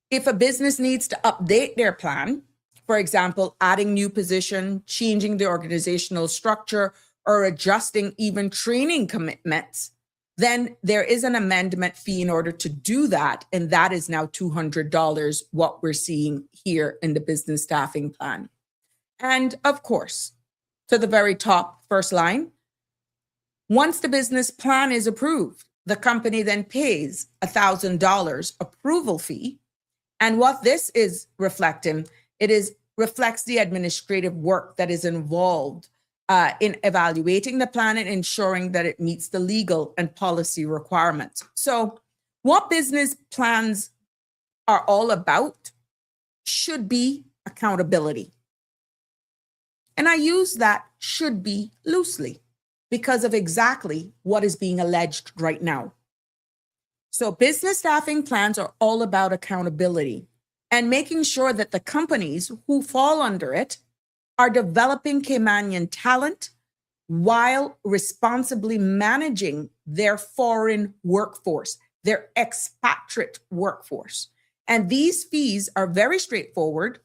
if a business needs to update their plan, for example, adding new position, changing the organizational structure, or adjusting even training commitments, then there is an amendment fee in order to do that. And that is now $200, what we're seeing here in the business staffing plan. And of course, to the very top first line, once the business plan is approved, the company then pays $1,000 approval fee. And what this is reflecting, reflects the administrative work that is involved in evaluating the plan and ensuring that it meets the legal and policy requirements. So what business plans are all about should be accountability. And I use that should be loosely because of exactly what is being alleged right now. So business staffing plans are all about accountability and making sure that the companies who fall under it are developing Caymanian talent while responsibly managing their foreign workforce, their expatriate workforce. And these fees are very straightforward.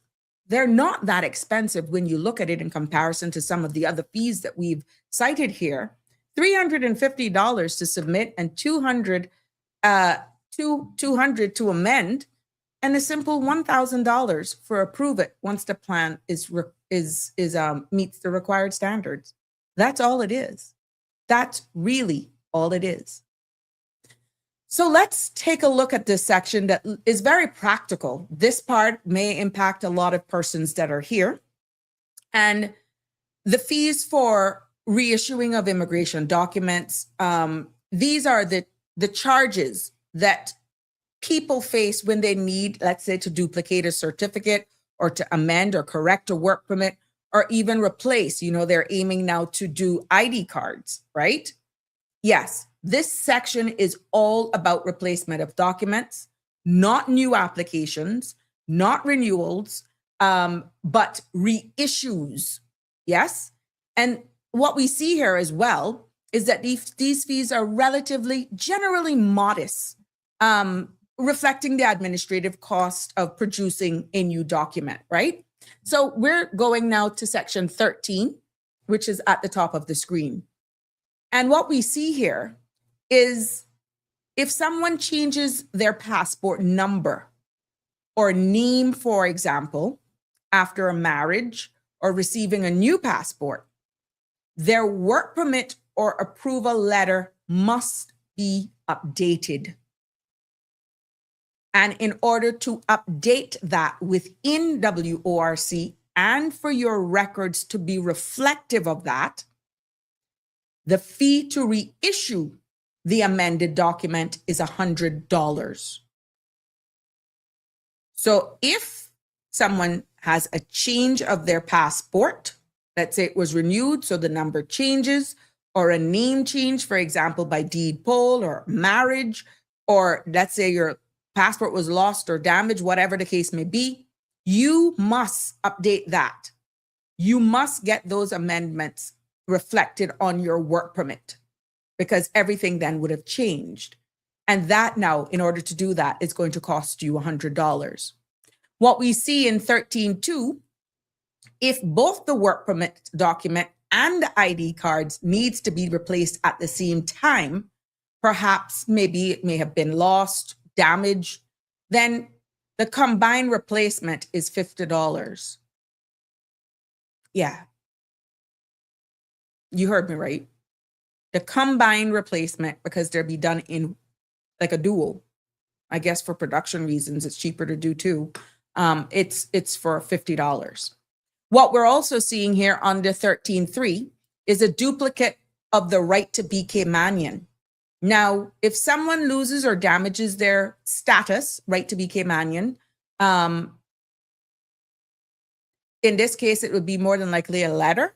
They're not that expensive when you look at it in comparison to some of the other fees that we've cited here. $350 to submit and $200 to amend, and a simple $1,000 for approve it once the plan meets the required standards. That's all it is. That's really all it is. So let's take a look at this section that is very practical. This part may impact a lot of persons that are here. And the fees for reissuing of immigration documents, these are the charges that people face when they need, let's say, to duplicate a certificate or to amend or correct a work permit, or even replace. They're aiming now to do ID cards, right? Yes, this section is all about replacement of documents, not new applications, not renewals, but reissues. Yes. And what we see here as well is that these fees are generally modest, reflecting the administrative cost of producing a new document, right? So we're going now to section 13, which is at the top of the screen. And what we see here is if someone changes their passport number or name, for example, after a marriage or receiving a new passport, their work permit or approval letter must be updated. And in order to update that within WORC and for your records to be reflective of that, the fee to reissue the amended document is $100. So if someone has a change of their passport, let's say it was renewed, so the number changes, or a name change, for example, by deed poll or marriage, or let's say your passport was lost or damaged, whatever the case may be, you must update that. You must get those amendments reflected on your work permit because everything then would have changed. And that now, in order to do that, is going to cost you $100. What we see in 13.2, if both the work permit document and the ID cards needs to be replaced at the same time, perhaps maybe it may have been lost, damaged, then the combined replacement is $50. Yeah. You heard me right. The combined replacement, because they'll be done in like a duo. I guess for production reasons, it's cheaper to do two. It's for $50. What we're also seeing here under 13.3 is a duplicate of the right to be Caymanian. Now, if someone loses or damages their status, right to be Caymanian, in this case, it would be more than likely a letter.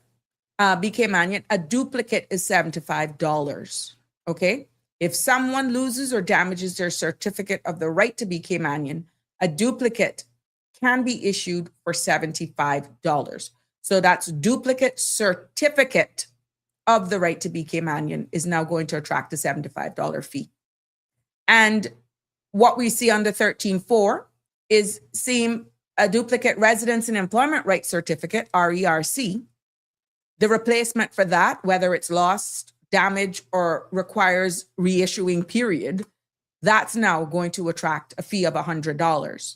Be Caymanian, a duplicate is $75. Okay. If someone loses or damages their certificate of the right to be Caymanian, a duplicate can be issued for $75. So that's duplicate certificate of the right to be Caymanian is now going to attract a $75 fee. And what we see under 13.4 is a duplicate residence and employment rights certificate, RERC. The replacement for that, whether it's lost, damaged, or requires reissuing period, that's now going to attract a fee of $100.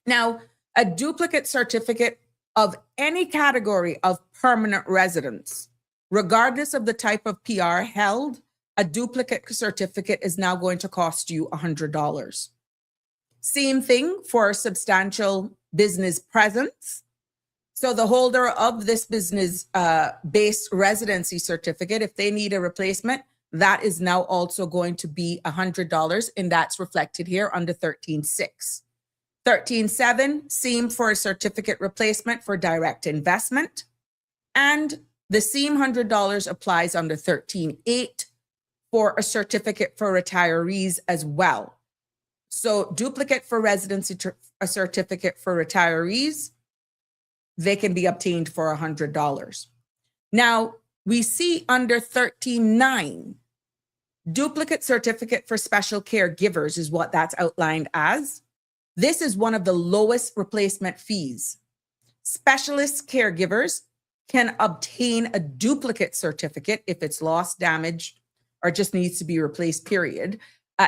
Now, a duplicate certificate of any category of permanent residence, regardless of the type of PR held, a duplicate certificate is now going to cost you $100. Same thing for substantial business presence. So the holder of this business-based residency certificate, if they need a replacement, that is now also going to be $100, and that's reflected here under 13.6. 13.7, same for a certificate replacement for direct investment. And the same $100 applies under 13.8 for a certificate for retirees as well. So duplicate for residency, a certificate for retirees, they can be obtained for $100. Now, we see under 13.9, duplicate certificate for special caregivers is what that's outlined as. This is one of the lowest replacement fees. Specialist caregivers can obtain a duplicate certificate if it's lost, damaged, or just needs to be replaced, period,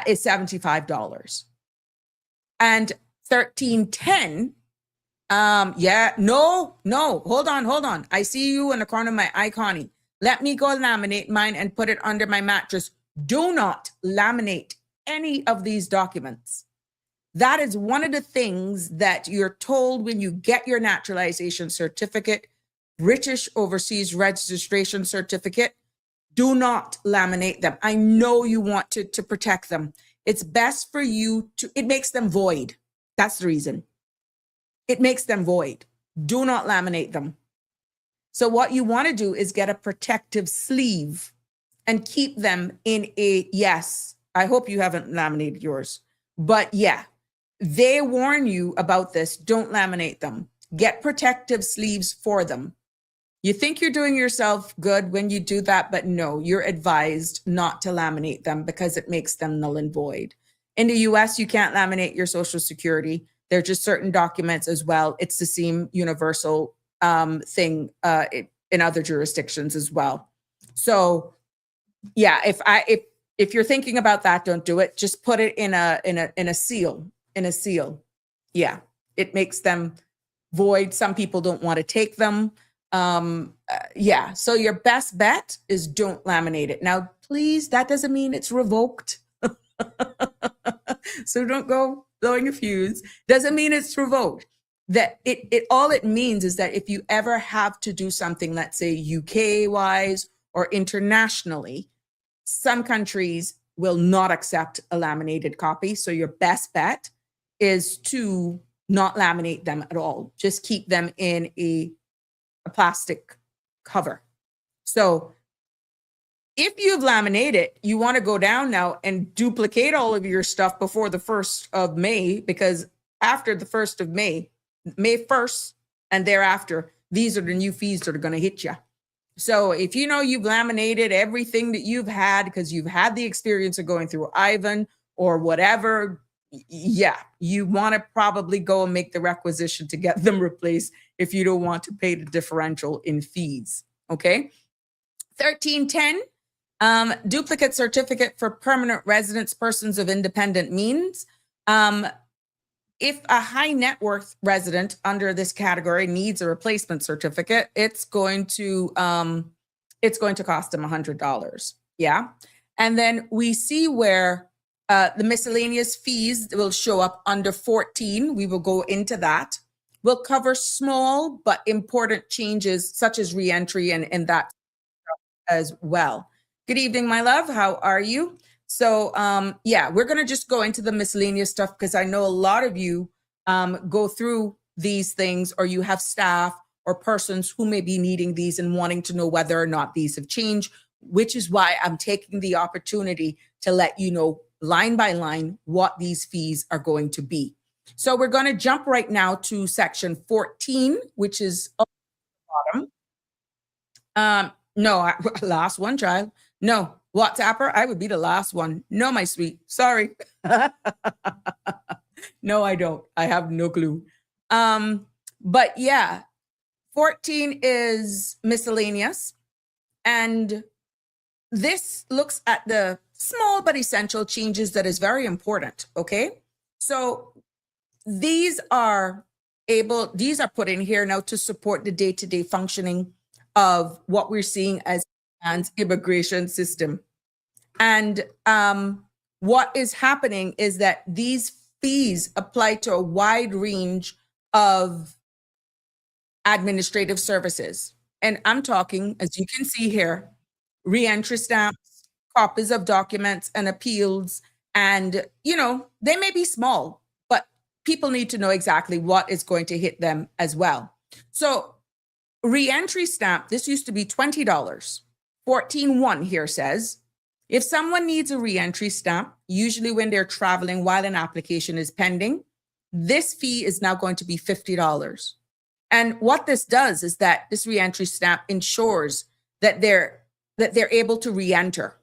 is $75. And 13.10, hold on. I see you in the corner of my eye, Connie. Let me go laminate mine and put it under my mattress. Do not laminate any of these documents. That is one of the things that you're told when you get your naturalization certificate, British Overseas Registration Certificate. Do not laminate them. I know you want to protect them. It's best for you to, it makes them void. That's the reason. It makes them void. Do not laminate them. So what you want to do is get a protective sleeve and keep them in a, yes, I hope you haven't laminated yours, but yeah, they warn you about this. Don't laminate them. Get protective sleeves for them. You think you're doing yourself good when you do that, but no, you're advised not to laminate them because it makes them null and void. In the US, you can't laminate your Social Security. They're just certain documents as well. It's the same universal thing in other jurisdictions as well. So yeah, if you're thinking about that, don't do it. Just put it in a seal. Yeah, it makes them void. Some people don't want to take them. Yeah, so your best bet is don't laminate it. Now, please, that doesn't mean it's revoked. So don't go blowing a fuse. Doesn't mean it's revoked. That it all it means is that if you ever have to do something, let's say UK wise or internationally, some countries will not accept a laminated copy. So your best bet is to not laminate them at all. Just keep them in a plastic cover. So if you've laminated, you want to go down now and duplicate all of your stuff before the 1st of May, because after the 1st of May 1st and thereafter, these are the new fees that are going to hit you. So if you know you've laminated everything that you've had because you've had the experience of going through Ivan or whatever, yeah, you want to probably go and make the requisition to get them replaced if you don't want to pay the differential in fees. Okay. 1310, duplicate certificate for permanent residents, persons of independent means. If a high net worth resident under this category needs a replacement certificate, it's going to cost them $100. Yeah. And then we see where the miscellaneous fees will show up under 14. We will go into that. We'll cover small but important changes such as reentry and that as well. Good evening, my love. How are you? So yeah, we're going to just go into the miscellaneous stuff because I know a lot of you go through these things, or you have staff or persons who may be needing these and wanting to know whether or not these have changed, which is why I'm taking the opportunity to let you know line by line what these fees are going to be. So we're going to jump right now to section 14, which is on the bottom. No, last one, child. No, WhatsApper, I would be the last one. No, my sweet. Sorry. No, I don't. I have no clue. But yeah, 14 is miscellaneous. And this looks at the small but essential changes that is very important. Okay. So these are put in here now to support the day-to-day functioning of what we're seeing as an immigration system. And what is happening is that these fees apply to a wide range of administrative services. And I'm talking, as you can see here, reentry stamps, copies of documents and appeals. And, they may be small, but people need to know exactly what is going to hit them as well. So reentry stamp, this used to be $20. 14.1 here says, if someone needs a reentry stamp, usually when they're traveling while an application is pending, this fee is now going to be $50. And what this does is that this reentry stamp ensures that they're able to reenter.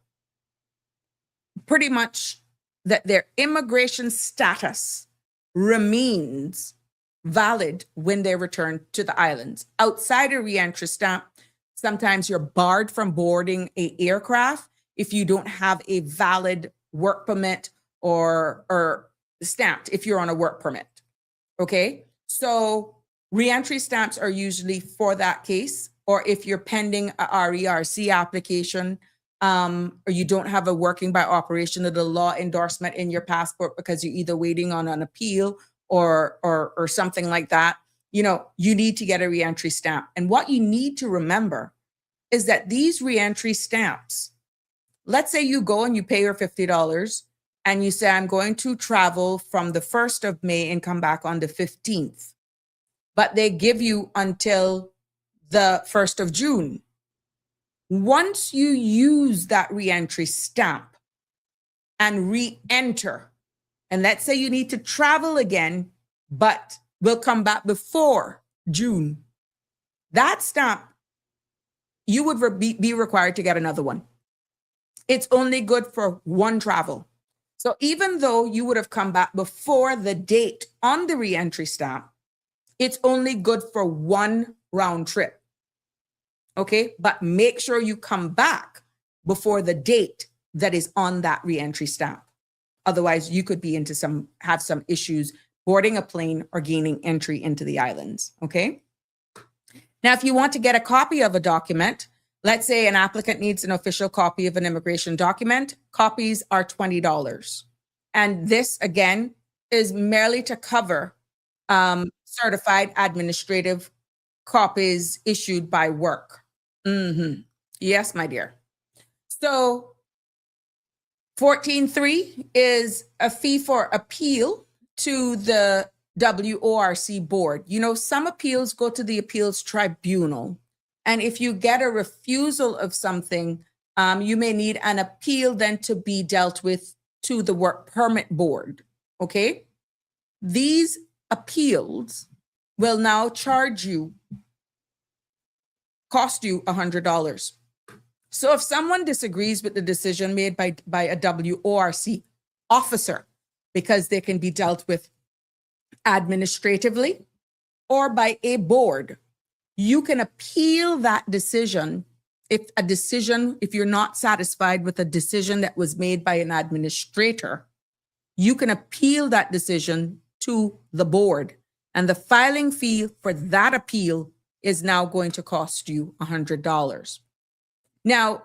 Pretty much that their immigration status remains valid when they return to the islands. Outside a reentry stamp, sometimes you're barred from boarding an aircraft if you don't have a valid work permit or stamped if you're on a work permit. Okay, so reentry stamps are usually for that case, or if you're pending a RERC application, or you don't have a working by operation of the law endorsement in your passport because you're either waiting on an appeal or something like that, you need to get a reentry stamp. And what you need to remember is that these reentry stamps, let's say you go and you pay your $50 and you say, I'm going to travel from the 1st of May and come back on the 15th. But they give you until the 1st of June. Once you use that reentry stamp and re-enter, and let's say you need to travel again, but will come back before June, that stamp, you would be required to get another one. It's only good for one travel. So even though you would have come back before the date on the reentry stamp, it's only good for one round trip. Okay, but make sure you come back before the date that is on that reentry stamp. Otherwise, you could be have some issues boarding a plane or gaining entry into the islands. Okay. Now, if you want to get a copy of a document, let's say an applicant needs an official copy of an immigration document, copies are $20. And this, again, is merely to cover certified administrative copies issued by work. Yes, my dear. So 14.3 is a fee for appeal to the WORC board. You know, some appeals go to the appeals tribunal. And if you get a refusal of something, you may need an appeal then to be dealt with to the work permit board. Okay. These appeals will now cost you $100. So if someone disagrees with the decision made by a WORC officer, because they can be dealt with administratively or by a board, you can appeal that decision. If you're not satisfied with a decision that was made by an administrator, you can appeal that decision to the board. And the filing fee for that appeal is now going to cost you $100. Now,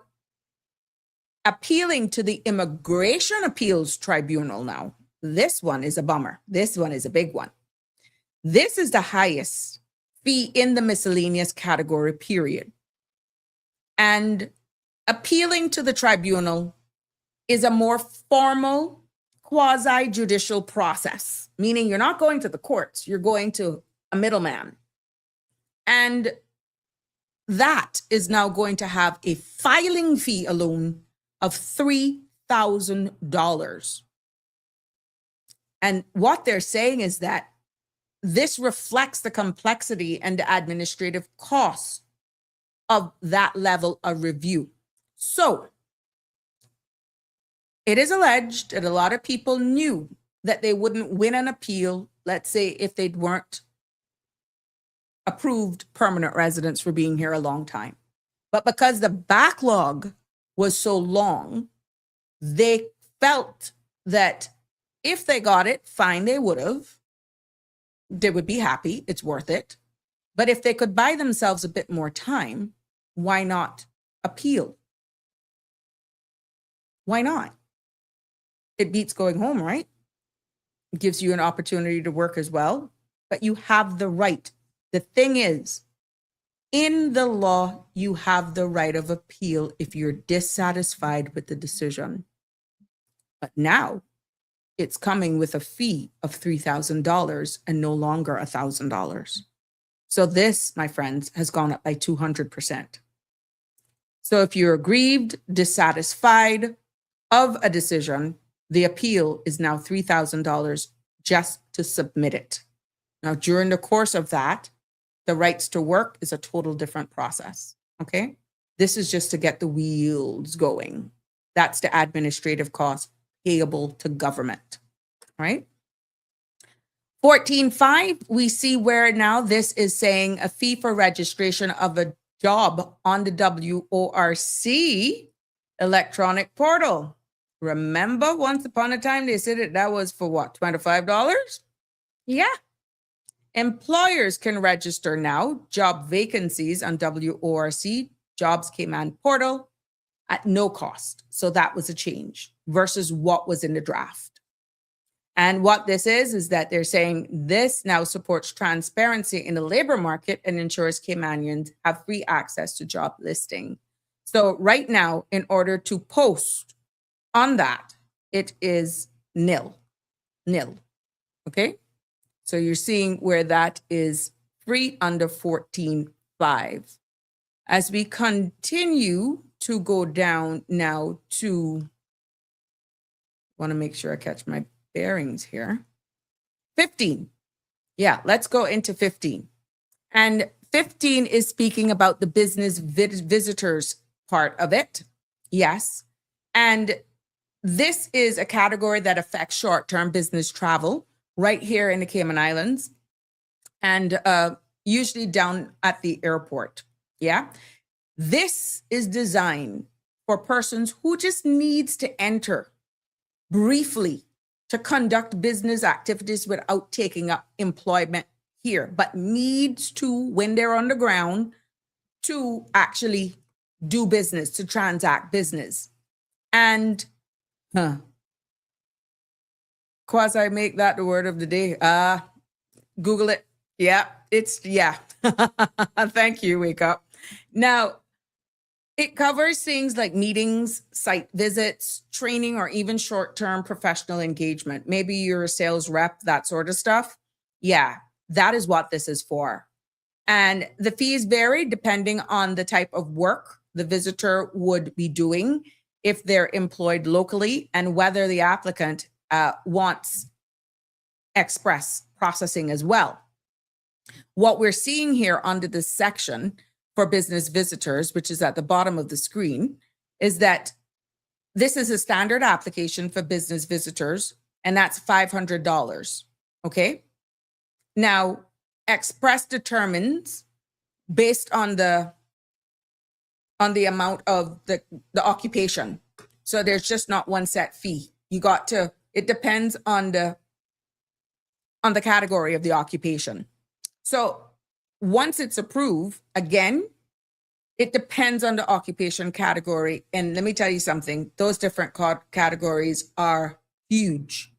appealing to the Immigration Appeals Tribunal now, this one is a bummer. This one is a big one. This is the highest fee in the miscellaneous category, period. And appealing to the tribunal is a more formal quasi-judicial process, meaning you're not going to the courts, you're going to a middleman. And that is now going to have a filing fee alone of $3,000. And what they're saying is that this reflects the complexity and the administrative costs of that level of review. So it is alleged that a lot of people knew that they wouldn't win an appeal, let's say if they weren't approved permanent residents for being here a long time. But because the backlog was so long, they felt that if they got it, fine, they would be happy, it's worth it. But if they could buy themselves a bit more time, why not appeal? Why not? It beats going home, right? It gives you an opportunity to work as well, but you have the right. The thing is, in the law, you have the right of appeal if you're dissatisfied with the decision. But now it's coming with a fee of $3,000 and no longer $1,000. So this, my friends, has gone up by 200%. So if you're aggrieved, dissatisfied of a decision, the appeal is now $3,000 just to submit it. Now, during the course of that, the rights to work is a total different process, okay? This is just to get the wheels going. That's the administrative cost payable to government, right? 14.5, we see where now this is saying a fee for registration of a job on the WORC electronic portal. Remember, once upon a time, they said that was for what, $25? Yeah. Employers can register now job vacancies on WORC Jobs Cayman portal at no cost. So that was a change versus what was in the draft. And what this is that they're saying this now supports transparency in the labor market and ensures Caymanians have free access to job listing. So right now, in order to post on that, it is nil. Okay? So you're seeing where that is free under 14.5. 5. As we continue to go down now to, want to make sure I catch my bearings here. 15. Yeah, let's go into 15. And 15 is speaking about the business visitors part of it. Yes. And this is a category that affects short-term business travel right here in the Cayman Islands and usually down at the airport. Yeah. This is designed for persons who just needs to enter briefly to conduct business activities without taking up employment here, but needs to, when they're on the ground, to actually do business, to transact business. And quasi make that the word of the day. Google it. Yeah, Thank you, Wake Up. Now, it covers things like meetings, site visits, training, or even short-term professional engagement. Maybe you're a sales rep, that sort of stuff. Yeah, that is what this is for. And the fees vary depending on the type of work the visitor would be doing, if they're employed locally, and whether the applicant wants express processing as well. What we're seeing here under this section for business visitors, which is at the bottom of the screen, is that this is a standard application for business visitors, and that's $500. Okay. Now, Express determines based on the amount of the occupation. So there's just not one set fee. It depends on the category of the occupation. So once it's approved, again, it depends on the occupation category. And let me tell you something, those different categories are huge,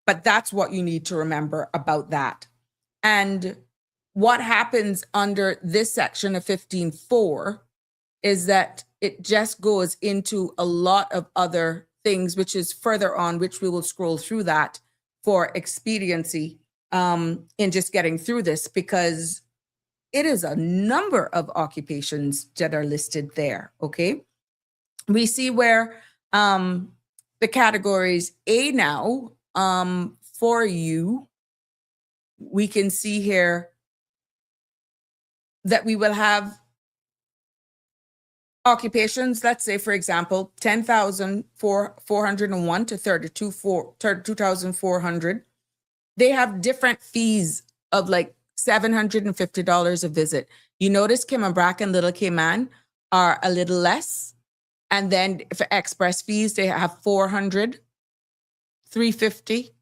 but that's what you need to remember about that. And what happens under this section of 15.4 is that it just goes into a lot of other things, which is further on, which we will scroll through that for expediency in just getting through this, because it is a number of occupations that are listed there, okay? We see where the categories A now, for you, we can see here that we will have occupations, let's say, for example, 10,401 to 32,400. They have different fees of like $750 a visit. You notice Cayman and Little Cayman are a little less. And then for express fees, they have 400, 350,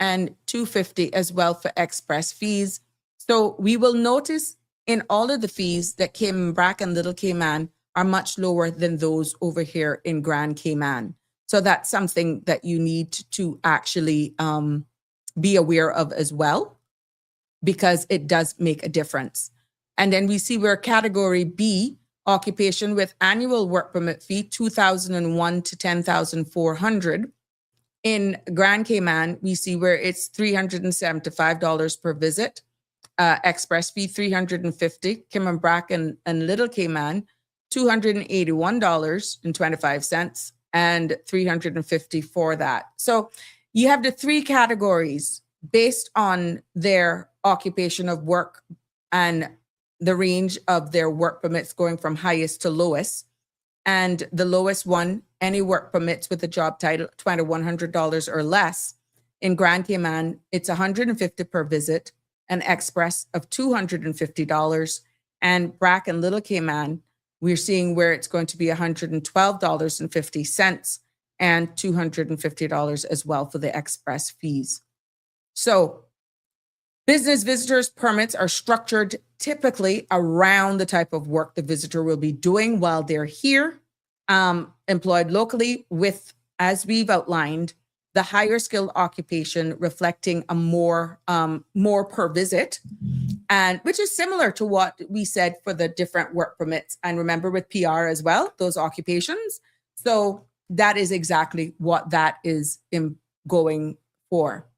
and 250 as well for express fees. So we will notice in all of the fees that Cayman and Little Cayman are much lower than those over here in Grand Cayman. So that's something that you need to actually be aware of as well, because it does make a difference. And then we see where category B, occupation with annual work permit fee, 2,001 to 10,400. In Grand Cayman, we see where it's $375 per visit. Express fee, $350. Cayman and Little Cayman, $281.25 and $350 for that. So you have the three categories based on their occupation of work and the range of their work permits going from highest to lowest. And the lowest one, any work permits with a job title, $2,100 or less. In Grand Cayman, it's $150 per visit, an express of $250. And BRAC and Little Cayman, we're seeing where it's going to be $112.50 and $250 as well for the express fees. So business visitors permits are structured typically around the type of work the visitor will be doing while they're here, employed locally with, as we've outlined, the higher skilled occupation reflecting a more per visit, and which is similar to what we said for the different work permits. And remember with PR as well, those occupations. So that is exactly what that is going for.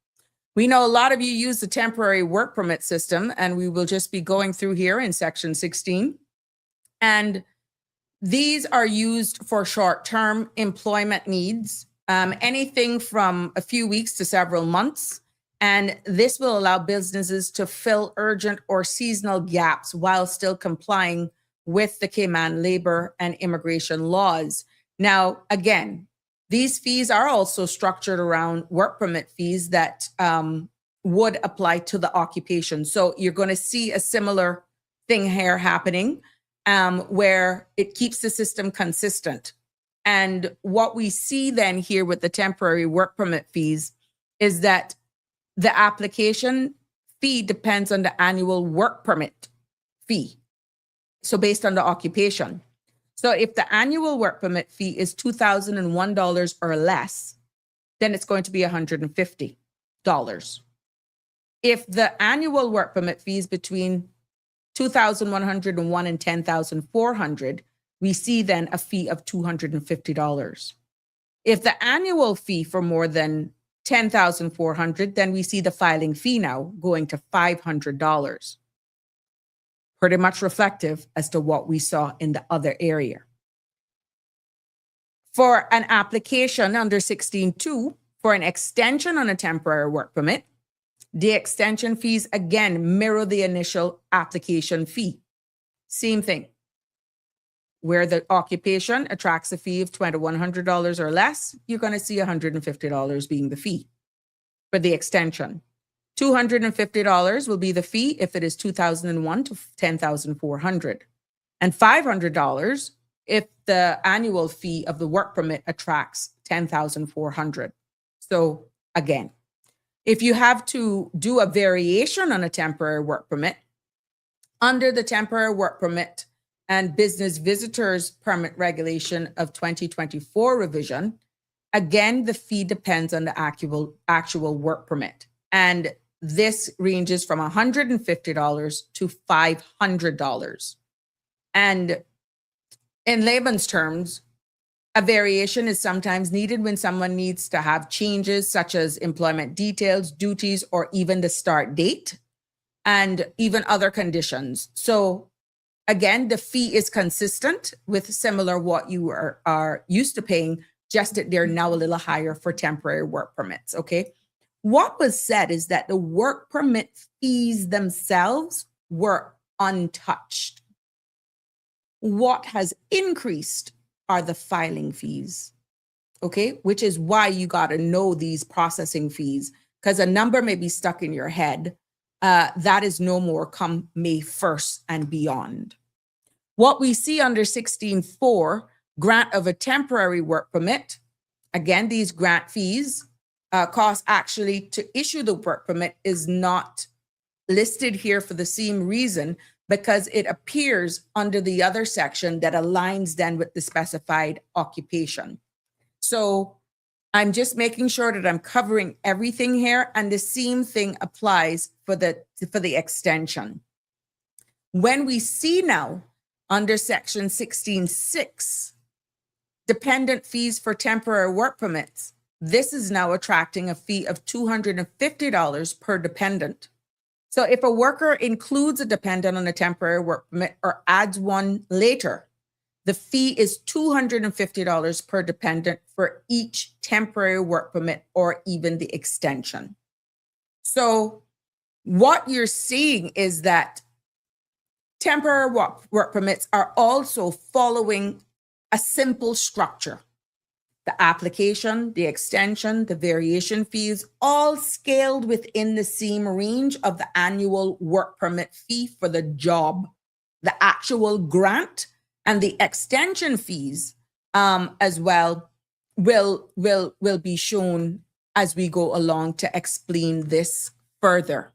We know a lot of you use the temporary work permit system, and we will just be going through here in section 16. And these are used for short-term employment needs, anything from a few weeks to several months. And this will allow businesses to fill urgent or seasonal gaps while still complying with the Cayman labor and immigration laws. Now, again, these fees are also structured around work permit fees that would apply to the occupation. So you're going to see a similar thing here happening where it keeps the system consistent. And what we see then here with the temporary work permit fees is that the application fee depends on the annual work permit fee. So based on the occupation. So if the annual work permit fee is $2,001 or less, then it's going to be $150. If the annual work permit fee is between $2,101 and $10,400, we see then a fee of $250. If the annual fee for more than $10,400, then we see the filing fee now going to $500. Pretty much reflective as to what we saw in the other area. For an application under 16.2 for an extension on a temporary work permit, the extension fees again mirror the initial application fee. Same thing. Where the occupation attracts a fee of $2,100 or less, you're going to see $150 being the fee for the extension. $250 will be the fee if it is $2,001 to $10,400, and $500 if the annual fee of the work permit attracts $10,400. So again, if you have to do a variation on a temporary work permit, under the temporary work permit and business visitors permit regulation of 2024 revision, again, the fee depends on the actual work permit. And this ranges from $150 to $500. And in layman's terms, a variation is sometimes needed when someone needs to have changes such as employment details, duties, or even the start date, and even other conditions. So again, the fee is consistent with similar what you are used to paying, just that they're now a little higher for temporary work permits, okay? What was said is that the work permit fees themselves were untouched. What has increased are the filing fees, okay? Which is why you got to know these processing fees, because a number may be stuck in your head. That is no more come May 1st and beyond. What we see under 16.4, grant of a temporary work permit, again, these grant fees, cost actually to issue the work permit is not listed here for the same reason, because it appears under the other section that aligns then with the specified occupation. So I'm just making sure that I'm covering everything here, and the same thing applies for the extension. When we see now under section 16.6, dependent fees for temporary work permits, this is now attracting a fee of $250 per dependent. So if a worker includes a dependent on a temporary work permit or adds one later, the fee is $250 per dependent for each temporary work permit or even the extension. So what you're seeing is that temporary work permits are also following a simple structure. The application, the extension, the variation fees, all scaled within the same range of the annual work permit fee for the job, the actual grant, and the extension fees as well will be shown as we go along to explain this further.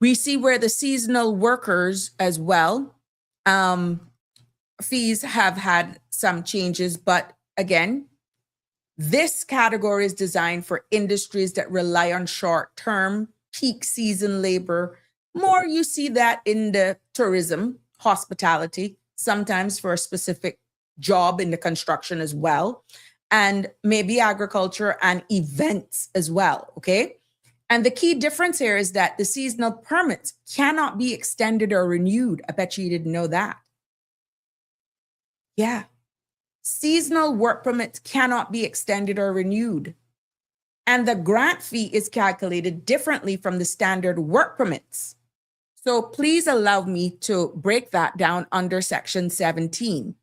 We see where the seasonal workers as well, fees have had some changes, but again, this category is designed for industries that rely on short-term peak season labor. More you see that in the tourism, hospitality, sometimes for a specific job in the construction as well, and maybe agriculture and events as well, okay? And the key difference here is that the seasonal permits cannot be extended or renewed. I bet you didn't know that. Yeah. Seasonal work permits cannot be extended or renewed. And the grant fee is calculated differently from the standard work permits. So please allow me to break that down under section 17.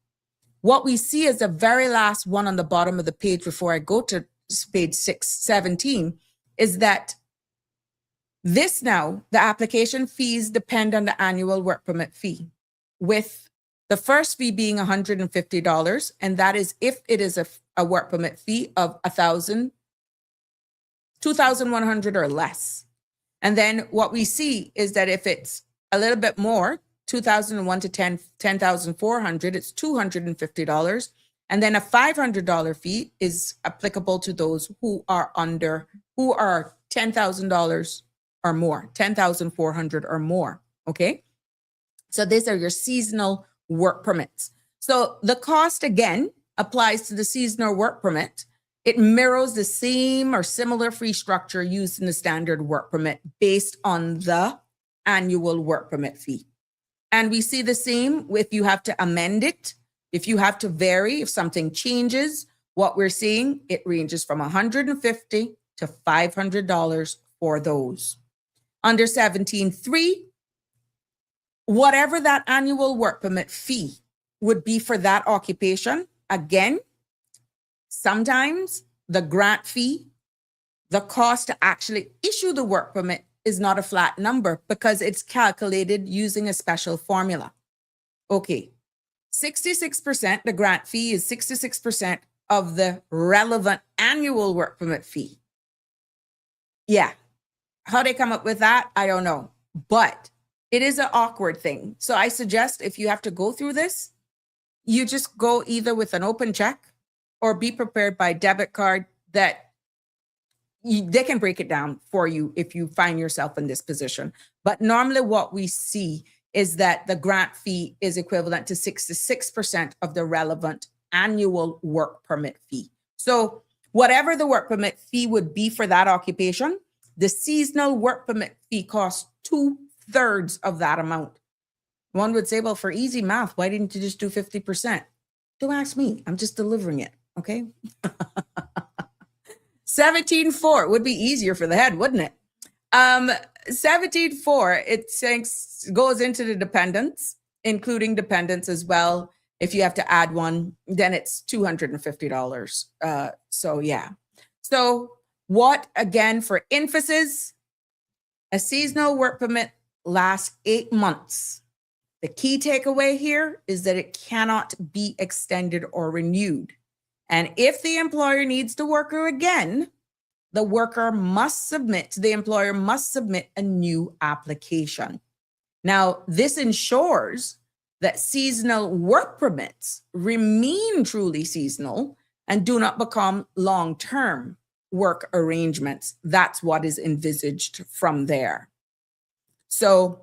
What we see is the very last one on the bottom of the page before I go to page 17 is that this now, the application fees depend on the annual work permit fee, with the first fee being $150, and that is if it is a work permit fee of $2,100 or less. And then what we see is that if it's a little bit more, 2001 to 10,400, it's $250. And then a $500 fee is applicable to those who are $10,000 or more, 10,400 or more. Okay. So these are your seasonal work permits. So the cost again applies to the seasonal work permit. It mirrors the same or similar fee structure used in the standard work permit based on the annual work permit fee. And we see the same if you have to amend it, if you have to vary, if something changes. What we're seeing, it ranges from $150 to $500 for those. Under 17.3, whatever that annual work permit fee would be for that occupation, again, sometimes the grant fee, the cost to actually issue the work permit is not a flat number because it's calculated using a special formula. Okay, 66%, the grant fee is 66% of the relevant annual work permit fee. Yeah, how they come up with that, I don't know, but it is an awkward thing. So I suggest if you have to go through this, you just go either with an open check or be prepared by debit card that they can break it down for you if you find yourself in this position. But normally what we see is that the grant fee is equivalent to 66% of the relevant annual work permit fee. So whatever the work permit fee would be for that occupation, the seasonal work permit fee costs 2/3 of that amount. One would say, well, for easy math, why didn't you just do 50%? Don't ask me. I'm just delivering it. Okay. 17.4 would be easier for the head, wouldn't it? 17.4, it goes into the dependents, including dependents as well. If you have to add one, then it's $250. So yeah. So what, again, for emphasis, a seasonal work permit lasts 8 months. The key takeaway here is that it cannot be extended or renewed. And if the employer needs the worker again, the employer must submit a new application. Now, this ensures that seasonal work permits remain truly seasonal and do not become long-term work arrangements. That's what is envisaged from there. So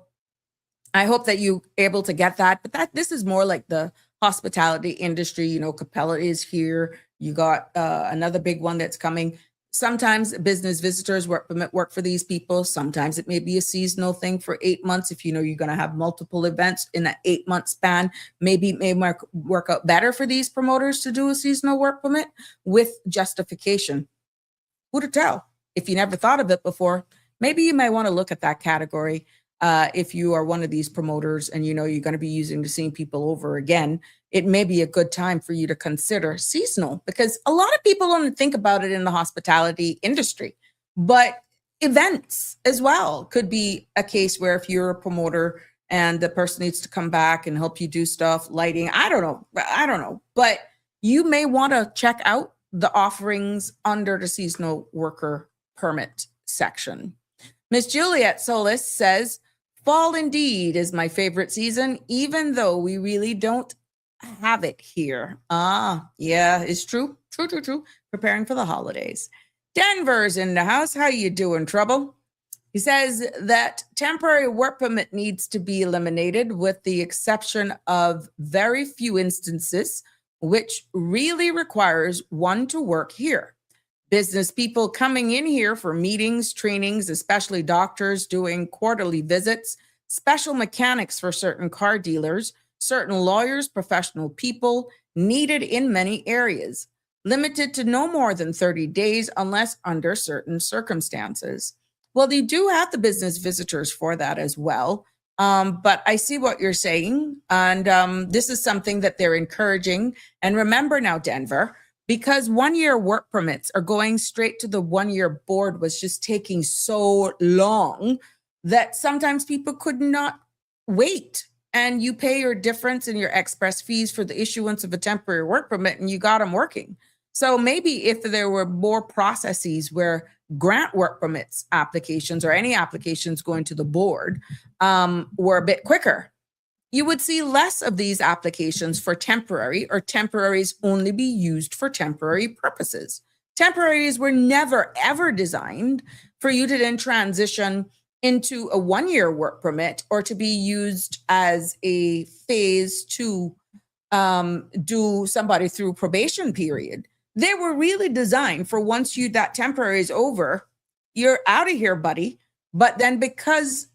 I hope that you're able to get that, but this is more like the hospitality industry. You know, Capella is here. You got another big one that's coming. Sometimes business visitors work permit work for these people. Sometimes it may be a seasonal thing for 8 months. If you know you're going to have multiple events in that 8-month span, maybe it may work out better for these promoters to do a seasonal work permit with justification. Who to tell? If you never thought of it before, maybe you might want to look at that category. If you are one of these promoters and you know you're going to be using the same people over again, it may be a good time for you to consider seasonal, because a lot of people don't think about it in the hospitality industry, but events as well could be a case where if you're a promoter and the person needs to come back and help you do stuff, lighting, I don't know, but you may want to check out the offerings under the seasonal worker permit section. Miss Juliet Solis says, fall indeed is my favorite season, even though we really don't have it here. Yeah, it's true. True. Preparing for the holidays. Denver's in the house. How you doing, Trouble? He says that temporary work permit needs to be eliminated with the exception of very few instances, which really requires one to work here. business people coming in here for meetings, trainings, especially doctors doing quarterly visits, special mechanics for certain car dealers, certain lawyers, professional people needed in many areas, limited to no more than 30 days unless under certain circumstances. Well, they do have the business visitors for that as well. But I see what you're saying. And this is something that they're encouraging. And remember now, Denver, because 1 year work permits are going straight to the 1 year board was just taking so long that sometimes people could not wait. And you pay your difference in your express fees for the issuance of a temporary work permit and you got them working. So maybe if there were more processes where grant work permits applications or any applications going to the board were a bit quicker, you would see less of these applications for temporary, or temporaries only be used for temporary purposes. Temporaries were never, ever designed for you to then transition into a 1 year work permit or to be used as a phase to do somebody through probation period. They were really designed for once that temporary is over, you're out of here, buddy. But then because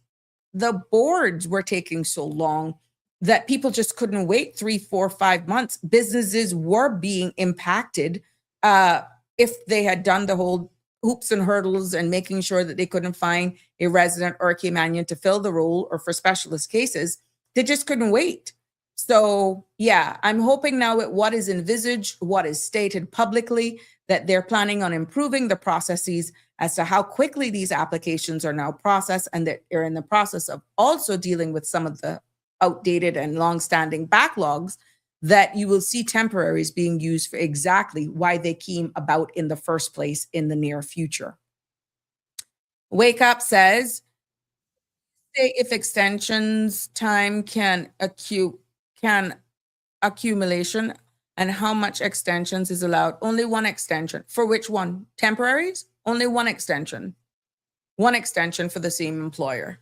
the boards were taking so long that people just couldn't wait 3, 4, 5 months, businesses were being impacted if they had done the whole hoops and hurdles and making sure that they couldn't find a resident or a Caymanian to fill the role, or for specialist cases, they just couldn't wait. So yeah, I'm hoping now with what is envisaged, what is stated publicly, that they're planning on improving the processes as to how quickly these applications are now processed, and that they're in the process of also dealing with some of the outdated and longstanding backlogs, that you will see temporaries being used for exactly why they came about in the first place in the near future. Wake Up says, say if extensions time can accumulation, and how much extensions is allowed? Only one extension. For which one? Temporaries? Only one extension. One extension for the same employer.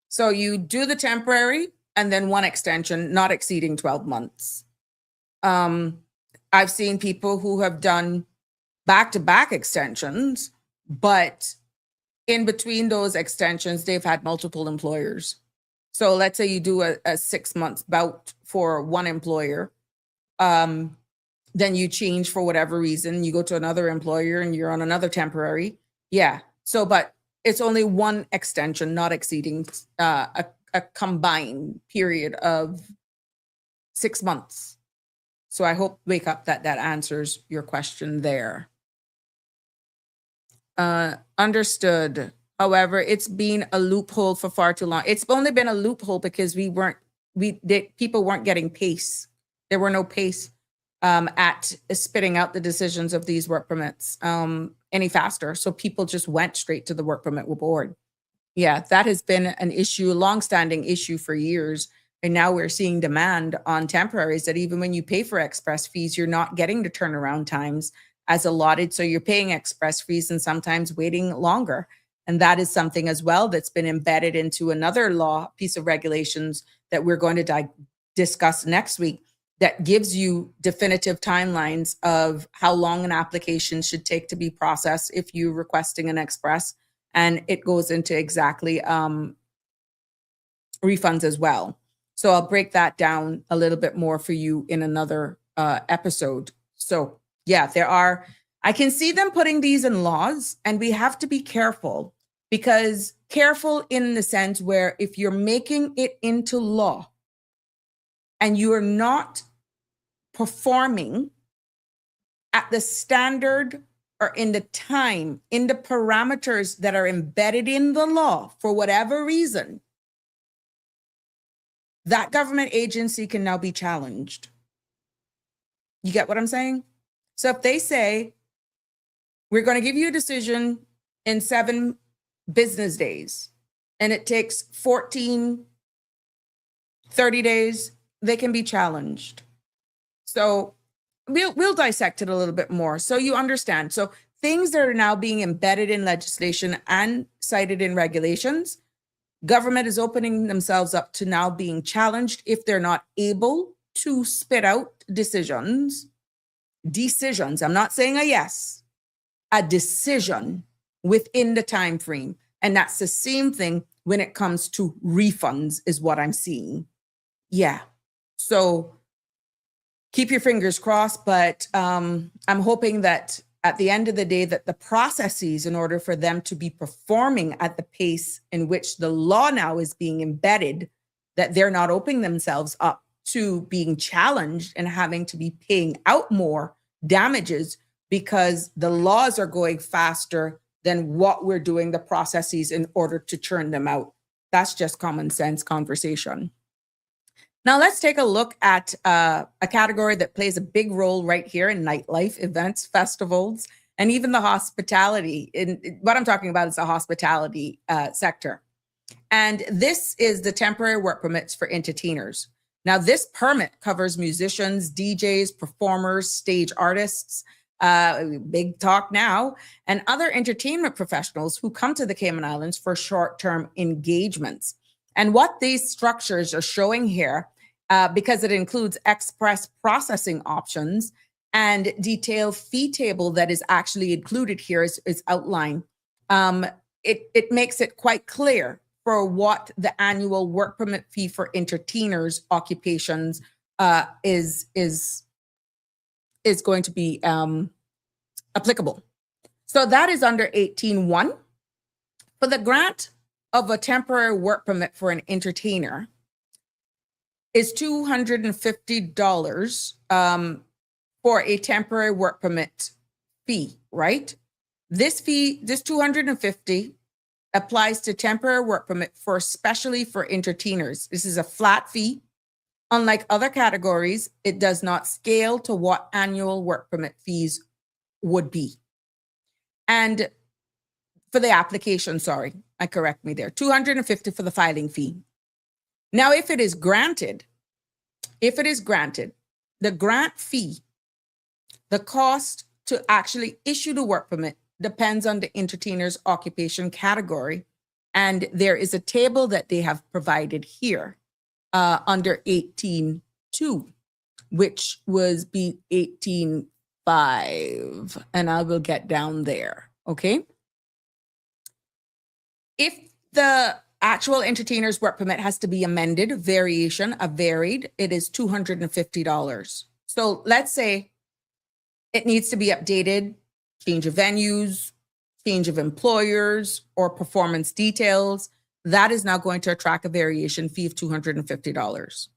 So you do the temporary and then one extension, not exceeding 12 months. I've seen people who have done back-to-back extensions, but in between those extensions, they've had multiple employers. So let's say you do a 6 months bout for one employer, then you change for whatever reason, you go to another employer and you're on another temporary. Yeah. So, but it's only one extension, not exceeding a combined period of 6 months. So I hope, Wake Up, that answers your question there. Understood. However, it's been a loophole for far too long. It's only been a loophole because people weren't getting pace. There were no pace at spitting out the decisions of these work permits any faster. So people just went straight to the work permit board. Yeah, that has been an issue, a longstanding issue for years. And now we're seeing demand on temporaries that even when you pay for express fees, you're not getting the turnaround times as allotted. So you're paying express fees and sometimes waiting longer. And that is something as well that's been embedded into another law piece of regulations that we're going to discuss next week, that gives you definitive timelines of how long an application should take to be processed if you're requesting an express. And it goes into exactly refunds as well. So I'll break that down a little bit more for you in another episode. So yeah, I can see them putting these in laws, and we have to be careful, because careful in the sense where if you're making it into law and you are not performing at the standard or in the time, in the parameters that are embedded in the law for whatever reason, that government agency can now be challenged. You get what I'm saying? So if they say, we're going to give you a decision in 7 business days, and it takes 14, 30 days, they can be challenged. So we'll dissect it a little bit more so you understand. So things that are now being embedded in legislation and cited in regulations, government is opening themselves up to now being challenged if they're not able to spit out decisions. I'm not saying a yes. a decision within the time frame. And that's the same thing when it comes to refunds, is what I'm seeing. Yeah. So keep your fingers crossed, but I'm hoping that at the end of the day that the processes, in order for them to be performing at the pace in which the law now is being embedded, that they're not opening themselves up to being challenged and having to be paying out more damages because the laws are going faster than what we're doing the processes in order to churn them out. That's just common sense conversation. Now let's take a look at a category that plays a big role right here in nightlife, events, festivals, and even the hospitality. What I'm talking about is the hospitality sector. And this is the temporary work permits for entertainers. Now, this permit covers musicians, DJs, performers, stage artists, big talk now, and other entertainment professionals who come to the Cayman Islands for short-term engagements. And what these structures are showing here, because it includes express processing options and detailed fee table that is actually included here is outlined. It makes it quite clear for what the annual work permit fee for entertainers occupations is going to be applicable. So that is under 18.1. For the grant of a temporary work permit for an entertainer is $250 for a temporary work permit fee, right? This fee, this $250 applies to temporary work permit for especially for entertainers. This is a flat fee. Unlike other categories, it does not scale to what annual work permit fees would be. And for the application, sorry, I correct me there, $250 for the filing fee. Now, if it is granted, the grant fee, the cost to actually issue the work permit depends on the entertainer's occupation category. And there is a table that they have provided here under 18.2, which was be 18.5. And I will get down there, okay? If the actual entertainer's work permit has to be amended, varied, it is $250. So let's say it needs to be updated, change of venues, change of employers, or performance details. That is now going to attract a variation fee of $250.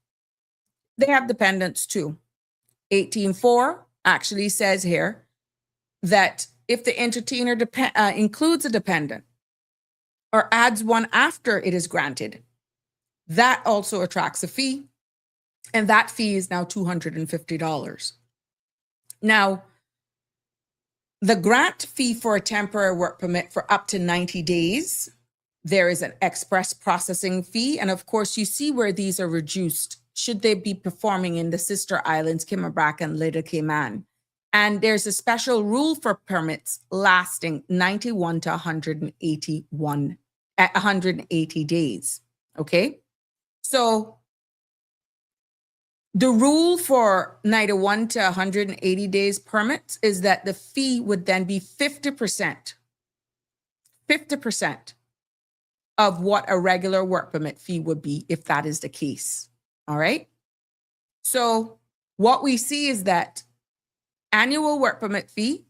They have dependents too. 18.4 actually says here that if the entertainer includes a dependent or adds one after it is granted, that also attracts a fee, and that fee is now $250. Now, the grant fee for a temporary work permit for up to 90 days, there is an express processing fee. And of course, you see where these are reduced should they be performing in the sister islands, Cayman and Little Cayman. And there's a special rule for permits lasting 91 to 180 days. Okay. So the rule for 91 to 180 days permits is that the fee would then be 50% of what a regular work permit fee would be if that is the case. All right. So what we see is that annual work permit fee,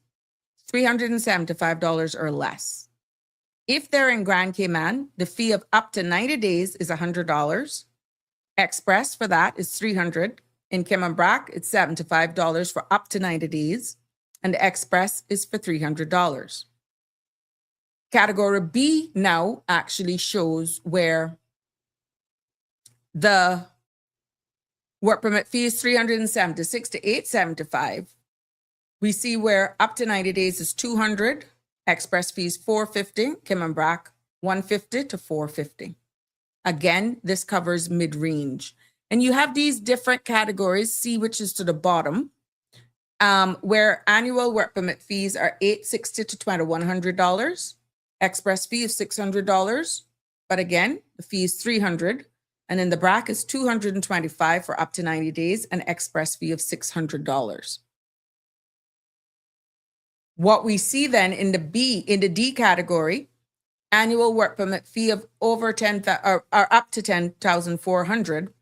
$375 or less. If they're in Grand Cayman, the fee of up to 90 days is $100. Express for that is $300. In Cayman Brac, it's $75 for up to 90 days. And the Express is for $300. Category B now actually shows where the work permit fee is $376 to $875. We see where up to 90 days is $200. Express fees $450. Cayman Brac $150 to $450. Again, this covers mid-range. And you have these different categories, C, which is to the bottom, where annual work permit fees are $860 to $2,100. Express fee is $600. But again, the fee is $300. And then the BRAC is $225 for up to 90 days, and express fee of $600. What we see then in the D category, annual work permit fee of over 10,000 or up to 10,400,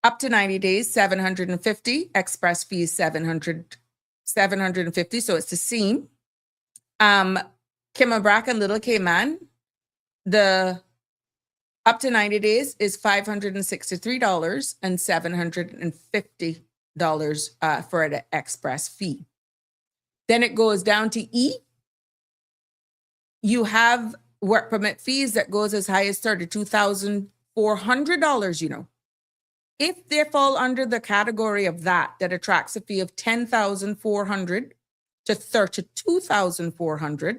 up to 90 days, 750, express fees 750. So it's the same. Cayman and Little Cayman, the up to 90 days is $563 and $750 for the express fee. Then it goes down to E. You have work permit fees that goes as high as $32,400, you know. If they fall under the category of that attracts a fee of $10,400 to $32,400,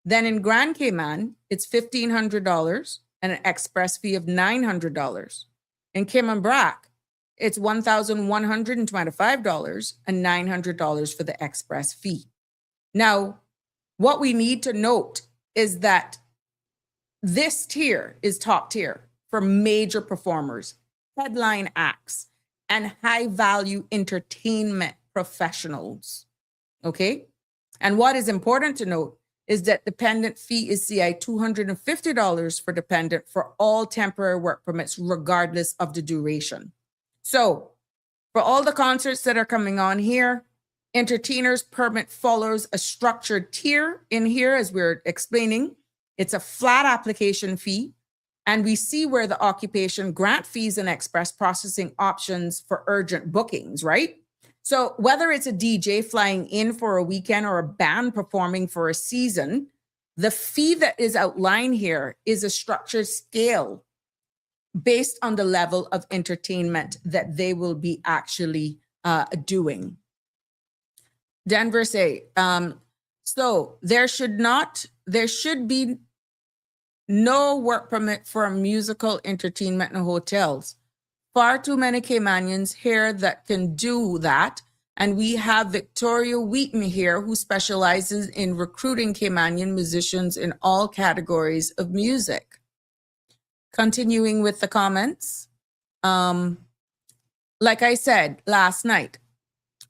then in Grand Cayman, it's $1,500 and an express fee of $900. In Cayman Brac, it's $1,125 and $900 for the express fee. Now, what we need to note is that this tier is top tier for major performers, headline acts, and high-value entertainment professionals, okay? And what is important to note is that dependent fee is CI $250 for dependent for all temporary work permits, regardless of the duration. So for all the concerts that are coming on here, entertainers permit follows a structured tier in here, as we're explaining. It's a flat application fee. And we see where the occupation grant fees and express processing options for urgent bookings, right? So whether it's a DJ flying in for a weekend or a band performing for a season, the fee that is outlined here is a structured scale based on the level of entertainment that they will be actually doing. Denver say, so there should be no work permit for musical entertainment in hotels. Far too many Caymanians here that can do that. And we have Victoria Wheaton here, who specializes in recruiting Caymanian musicians in all categories of music. Continuing with the comments. Like I said last night,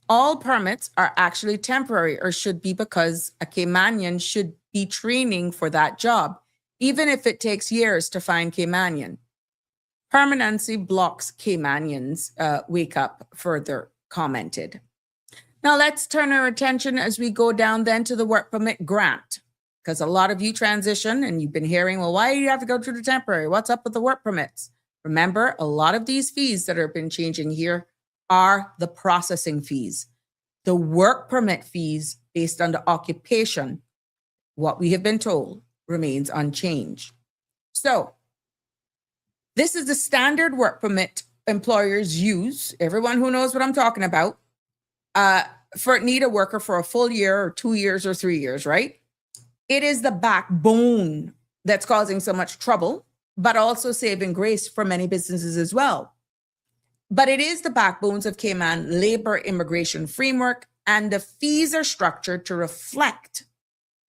all permits are actually temporary or should be, because a Caymanian should be training for that job, even if it takes years to find Caymanian. Permanency blocks Caymanians, wake up, further commented. Now let's turn our attention as we go down then to the work permit grant, because a lot of you transition and you've been hearing, well, why do you have to go through the temporary? What's up with the work permits? Remember, a lot of these fees that have been changing here are the processing fees. The work permit fees based on the occupation, what we have been told, remains unchanged. So this is the standard work permit employers use, everyone who knows what I'm talking about, for need a worker for a full year or 2 years or 3 years, right? It is the backbone that's causing so much trouble, but also saving grace for many businesses as well. But it is the backbones of Cayman labor immigration framework, and the fees are structured to reflect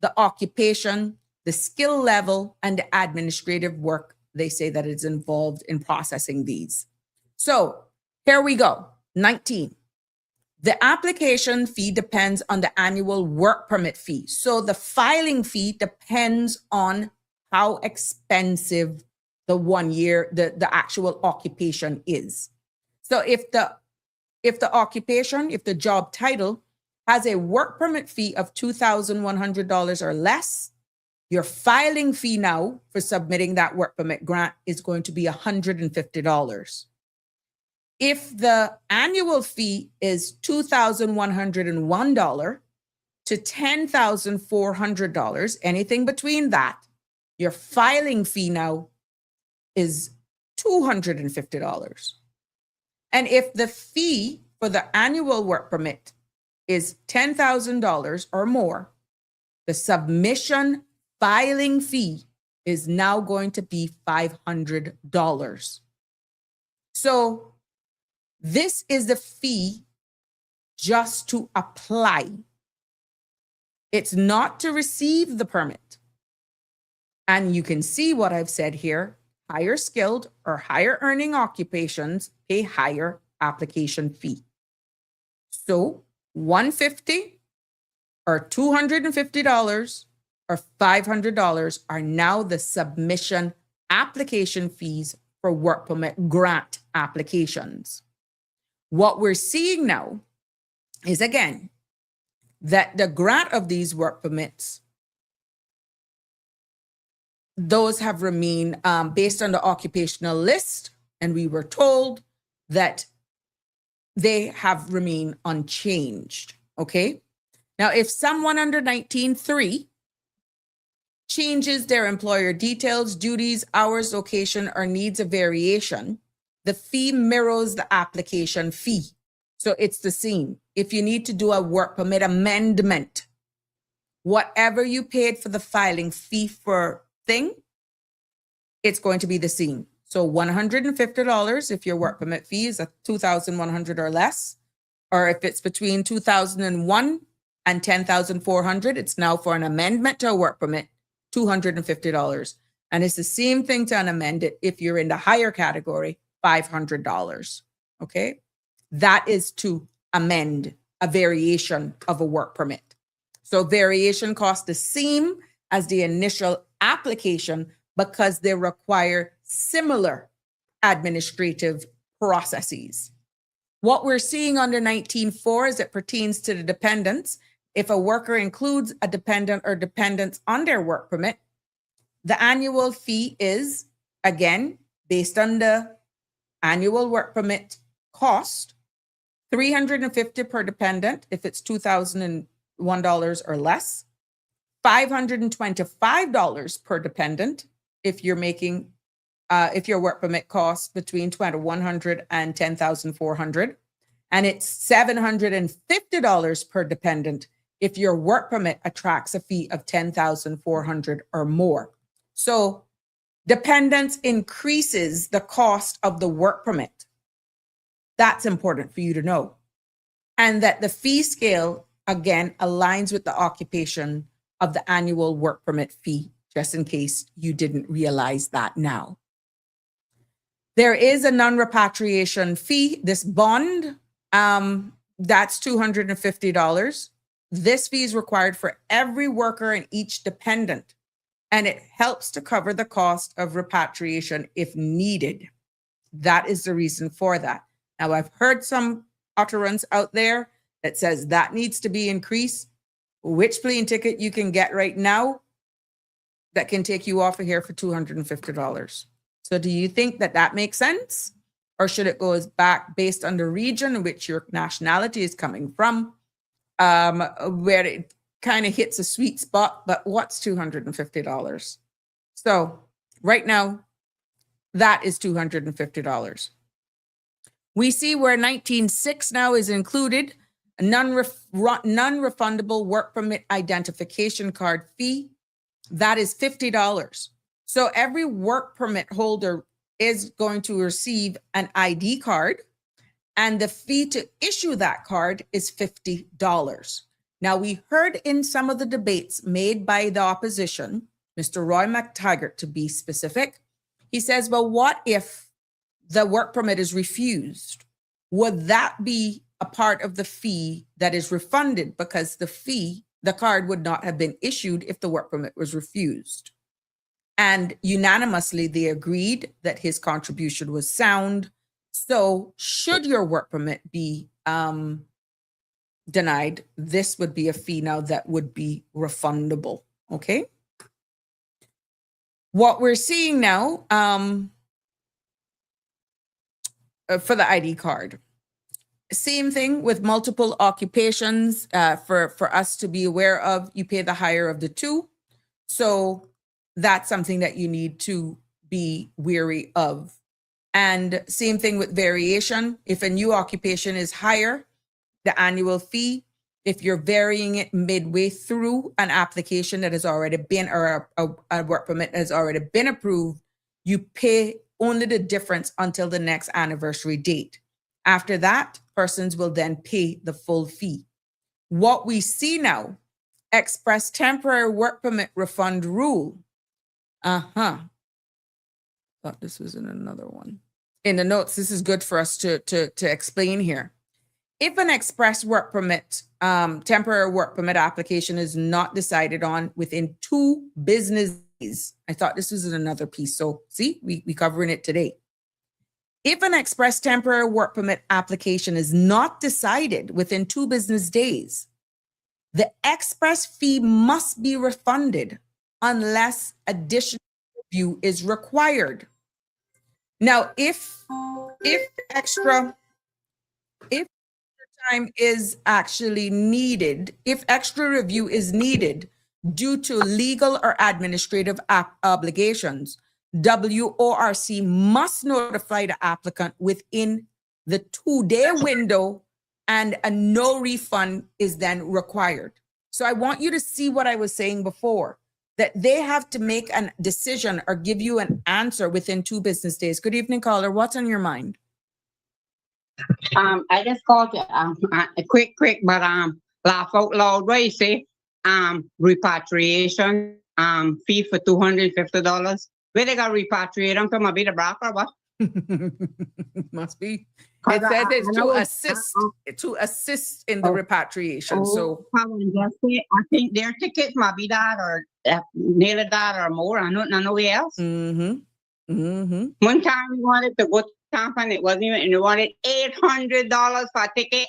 the occupation, the skill level, and the administrative work they say that is involved in processing these. So here we go. 19. The application fee depends on the annual work permit fee. So the filing fee depends on how expensive the 1 year, the actual occupation is. So if the occupation, if the job title has a work permit fee of $2,100 or less, your filing fee now for submitting that work permit grant is going to be $150. If the annual fee is $2,101 to $10,400, anything between that, your filing fee now is $250. And if the fee for the annual work permit is $10,000 or more, the submission filing fee is now going to be $500. So this is the fee just to apply. It's not to receive the permit. And you can see what I've said here. Higher skilled or higher earning occupations pay higher application fee. So $150 or $250 or $500 are now the submission application fees for work permit grant applications. What we're seeing now is, again, that the grant of these work permits, those have remained based on the occupational list, and we were told that they have remained unchanged, okay? Now, if someone under 19.3 changes their employer details, duties, hours, location, or needs a variation, the fee mirrors the application fee. So it's the same. If you need to do a work permit amendment, whatever you paid for the filing fee for thing, it's going to be the same. So $150 if your work permit fee is $2,100 or less, or if it's between $2,001 and $10,400, it's now for an amendment to a work permit, $250. And it's the same thing to amend it if you're in the higher category, $500. Okay, that is to amend a variation of a work permit. So variation costs the same as the initial application because they require similar administrative processes. What we're seeing under 19.4 as it pertains to the dependents, if a worker includes a dependent or dependents on their work permit, the annual fee is, again, based on the annual work permit cost, $350 per dependent if it's $2,001 or less, $525 per dependent if you're making if your work permit costs between $2,100 and $10,400, and it's $750 per dependent if your work permit attracts a fee of $10,400 or more. So dependence increases the cost of the work permit. That's important for you to know. And that the fee scale, again, aligns with the occupation of the annual work permit fee, just in case you didn't realize that now. There is a non-repatriation fee. This bond, that's $250. This fee is required for every worker and each dependent, and it helps to cover the cost of repatriation if needed. That is the reason for that. Now, I've heard some utterance out there that says that needs to be increased. Which plane ticket you can get right now that can take you off of here for $250? So do you think that that makes sense? Or should it go back based on the region in which your nationality is coming from, where it kind of hits a sweet spot, but what's $250? So right now, that is $250. We see where 19.6 now is included, a non-refundable work permit identification card fee. That is $50. So every work permit holder is going to receive an ID card, and the fee to issue that card is $50. Now, we heard in some of the debates made by the opposition, Mr. Roy McTaggart to be specific, he says, well, what if the work permit is refused? Would that be a part of the fee that is refunded? Because the card would not have been issued if the work permit was refused. And unanimously, they agreed that his contribution was sound. So should your work permit be denied, this would be a fee now that would be refundable, okay? What we're seeing now for the ID card, same thing with multiple occupations for us to be aware of. You pay the higher of the two. So that's something that you need to be wary of. And same thing with variation. If a new occupation is higher, the annual fee, if you're varying it midway through an application that has already been, or a work permit that has already been approved, you pay only the difference until the next anniversary date. After that, persons will then pay the full fee. What we see now, express temporary work permit refund rule. Thought this was in another one. In the notes, this is good for us to explain here. If an express work permit, temporary work permit application is not decided on within 2 business days, I thought this was another piece. So see, we covering it today. If an express temporary work permit application is not decided within 2 business days, the express fee must be refunded unless additional review is required. Now, if extra time is actually needed, if extra review is needed due to legal or administrative obligations, WORC must notify the applicant within the 2-day window, and a no refund is then required. So I want you to see what I was saying before, that they have to make a decision or give you an answer within 2 business days. Good evening, caller. What's on your mind? I just called you, quick, but laugh out loud. What you say? Repatriation fee for $250. Where they got repatriate them from? A bit of Brock or what? Must be. It says it's to assist in the repatriation. So I think their tickets might be that or nearly that or more. I don't know nowhere else. Mm-hmm. Mm-hmm. One time we wanted to go to Tampa and it wasn't even, and we wanted $800 for a ticket.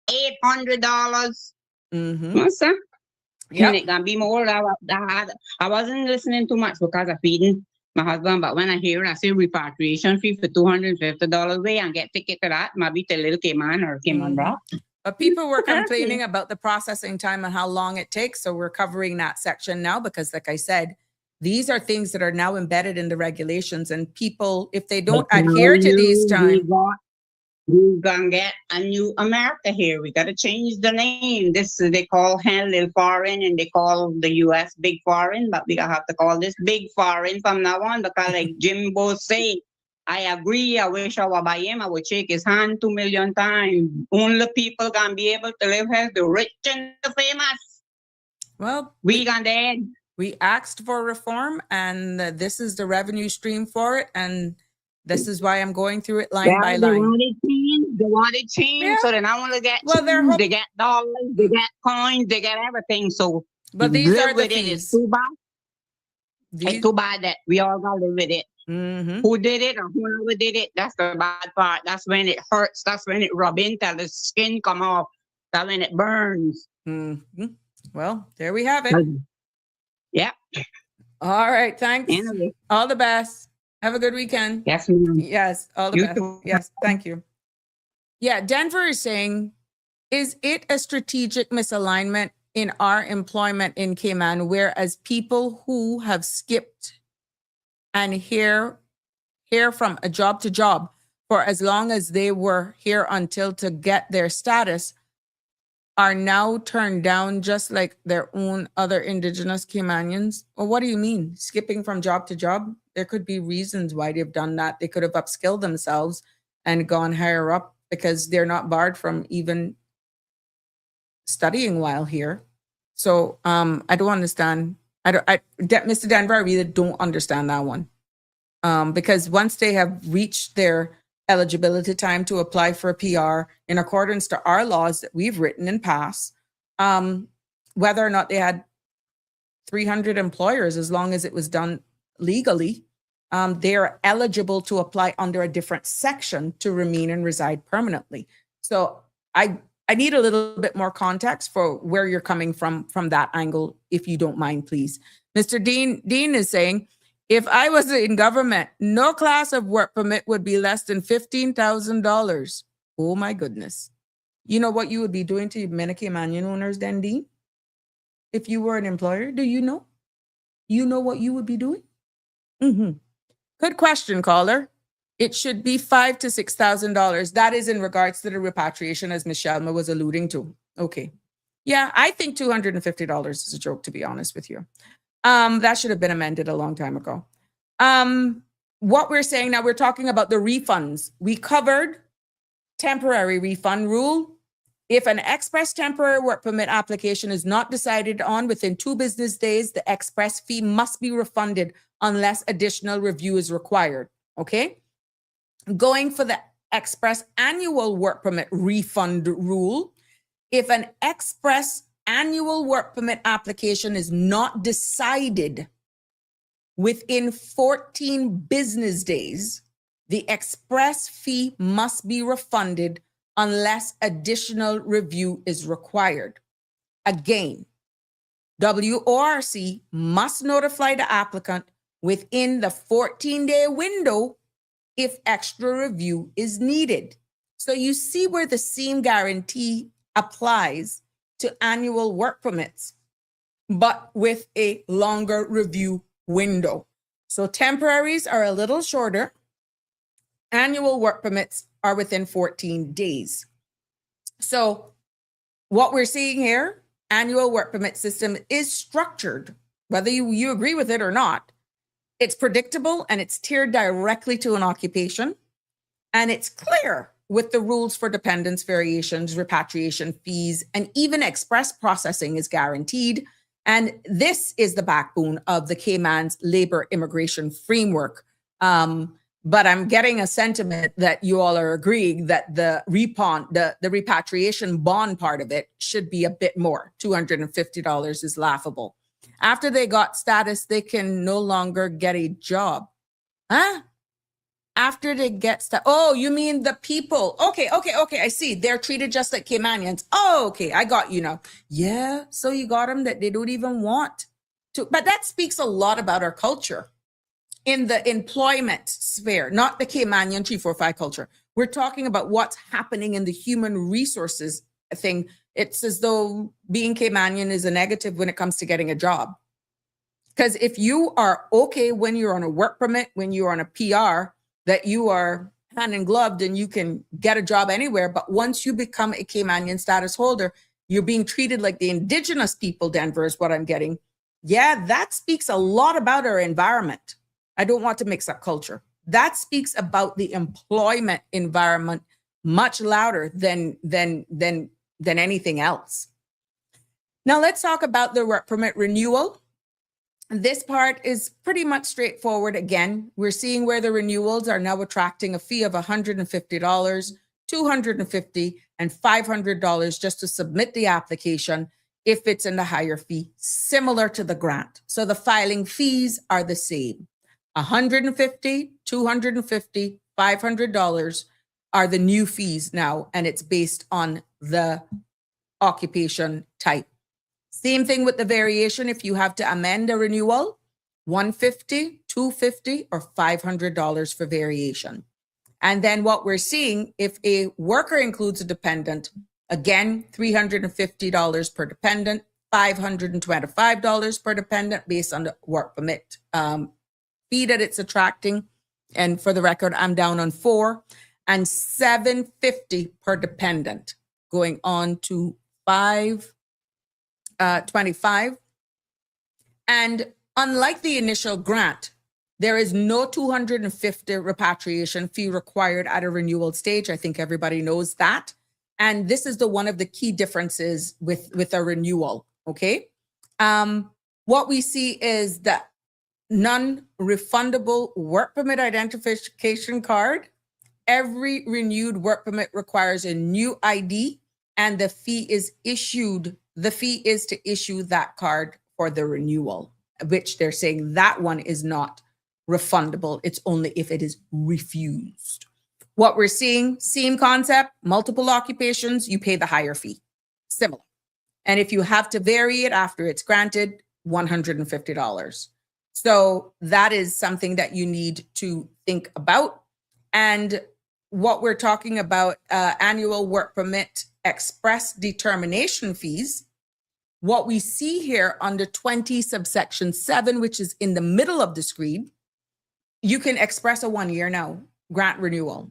$800. Mm-hmm. What's that? Yep. And it gonna be more. I wasn't listening too much because of feeding my husband, but when I hear it, I say repatriation fee for $250 way and get ticket to that, maybe to Little Cayman or Cayman Rock. But people were complaining about the processing time and how long it takes. So we're covering that section now because, like I said, these are things that are now embedded in the regulations, and people, if they don't adhere to these times. We're gonna get a new America here. We gotta change the name. This they call handle foreign, and they call the US big foreign, but we gonna have to call this big foreign from now on because, like Jimbo say, I agree. I wish I would buy him. I would shake his hand 2 million times. Only people gonna be able to live here, the rich and the famous. Well, we gonna dead. We asked for reform, and this is the revenue stream for it, and this is why I'm going through it line by line. They want it changed, so then I want to get. Well, they get dollars, they get coins, they get everything. So, but these are the fees. It's too bad. It's too bad that we all gotta live with it. Mm-hmm. Who did it or whoever did it? That's the bad part. That's when it hurts. That's when it rubs into the skin come off. That's when it burns. Mm-hmm. Well, there we have it. Yep. All right. Thanks. Anyway. All the best. Have a good weekend. Yes, ma'am. Yes. All the best. Too. Yes. Thank you. Yeah. Denver is saying, is it a strategic misalignment in our employment in Cayman, whereas people who have skipped and here from a job to job for as long as they were here until to get their status are now turned down just like their own other indigenous Caymanians? Well, what do you mean? Skipping from job to job? There could be reasons why they've done that. They could have upskilled themselves and gone higher up because they're not barred from even studying while here. So I don't understand. Mr. Denver, I really don't understand that one. Because once they have reached their eligibility time to apply for a PR in accordance to our laws that we've written and passed, whether or not they had 300 employers, as long as it was done legally, they are eligible to apply under a different section to remain and reside permanently. So I need a little bit more context for where you're coming from that angle, if you don't mind, please. Mr. Dean is saying, if I was in government, no class of work permit would be less than $15,000. Oh my goodness. You know what you would be doing to many Caymanian owners then, Dean? If you were an employer, do you know? You know what you would be doing? Mm-hmm. Good question, caller. It should be $5,000 to $6,000. That is in regards to the repatriation, as Ms. Shalma was alluding to. Okay. Yeah, I think $250 is a joke, to be honest with you. That should have been amended a long time ago. What we're saying now, we're talking about the refunds. We covered temporary refund rule. If an express temporary work permit application is not decided on within 2 business days, the express fee must be refunded unless additional review is required. Okay? Going for the express annual work permit refund rule. If an express annual work permit application is not decided within 14 business days, the express fee must be refunded unless additional review is required. Again, WORC must notify the applicant within the 14-day window if extra review is needed. So you see where the same guarantee applies to annual work permits, but with a longer review window. So temporaries are a little shorter. Annual work permits are within 14 days. So what we're seeing here, annual work permit system is structured, whether you agree with it or not. It's predictable and it's tiered directly to an occupation. And it's clear with the rules for dependence, variations, repatriation fees, and even express processing is guaranteed. And this is the backbone of the Cayman's labor immigration framework. But I'm getting a sentiment that you all are agreeing that the repatriation bond part of it should be a bit more. $250 is laughable. After they got status, they can no longer get a job. Huh? After they get status. Oh, you mean the people. Okay. I see. They're treated just like Caymanians. Oh, okay. I got you now. Yeah. So you got them that they don't even want to. But that speaks a lot about our culture in the employment sphere, not the Caymanian 345 culture. We're talking about what's happening in the human resources thing. It's as though being Caymanian is a negative when it comes to getting a job. Because if you are okay when you're on a work permit, when you're on a PR, that you are hand in gloved and you can get a job anywhere. But once you become a Caymanian status holder, you're being treated like the indigenous people, Denver, is what I'm getting. Yeah, that speaks a lot about our environment. I don't want to mix up culture. That speaks about the employment environment much louder than anything else. Now let's talk about the work permit renewal. This part is pretty much straightforward. Again, we're seeing where the renewals are now attracting a fee of $150, $250, and $500 just to submit the application if it's in the higher fee, similar to the grant. So the filing fees are the same. $150, $250, $500 are the new fees now, and it's based on the occupation type. Same thing with the variation. If you have to amend a renewal, $150, $250, or $500 for variation. And then what we're seeing, if a worker includes a dependent, again, $350 per dependent, $525 per dependent based on the work permit fee that it's attracting. And for the record, I'm down on 4, and $750 per dependent, going on to $525. And unlike the initial grant, there is no $250 repatriation fee required at a renewal stage. I think everybody knows that. And this is one of the key differences with a renewal, okay? What we see is that non-refundable work permit identification card. Every renewed work permit requires a new ID, and the fee is to issue that card for the renewal, which they're saying that one is not refundable. It's only if it is refused. What we're seeing, same concept, multiple occupations, you pay the higher fee, similar. And if you have to vary it after it's granted, $150. So that is something that you need to think about. And what we're talking about, annual work permit express determination fees, what we see here under 20 subsection 7, which is in the middle of the screen, you can express a 1 year now, grant renewal.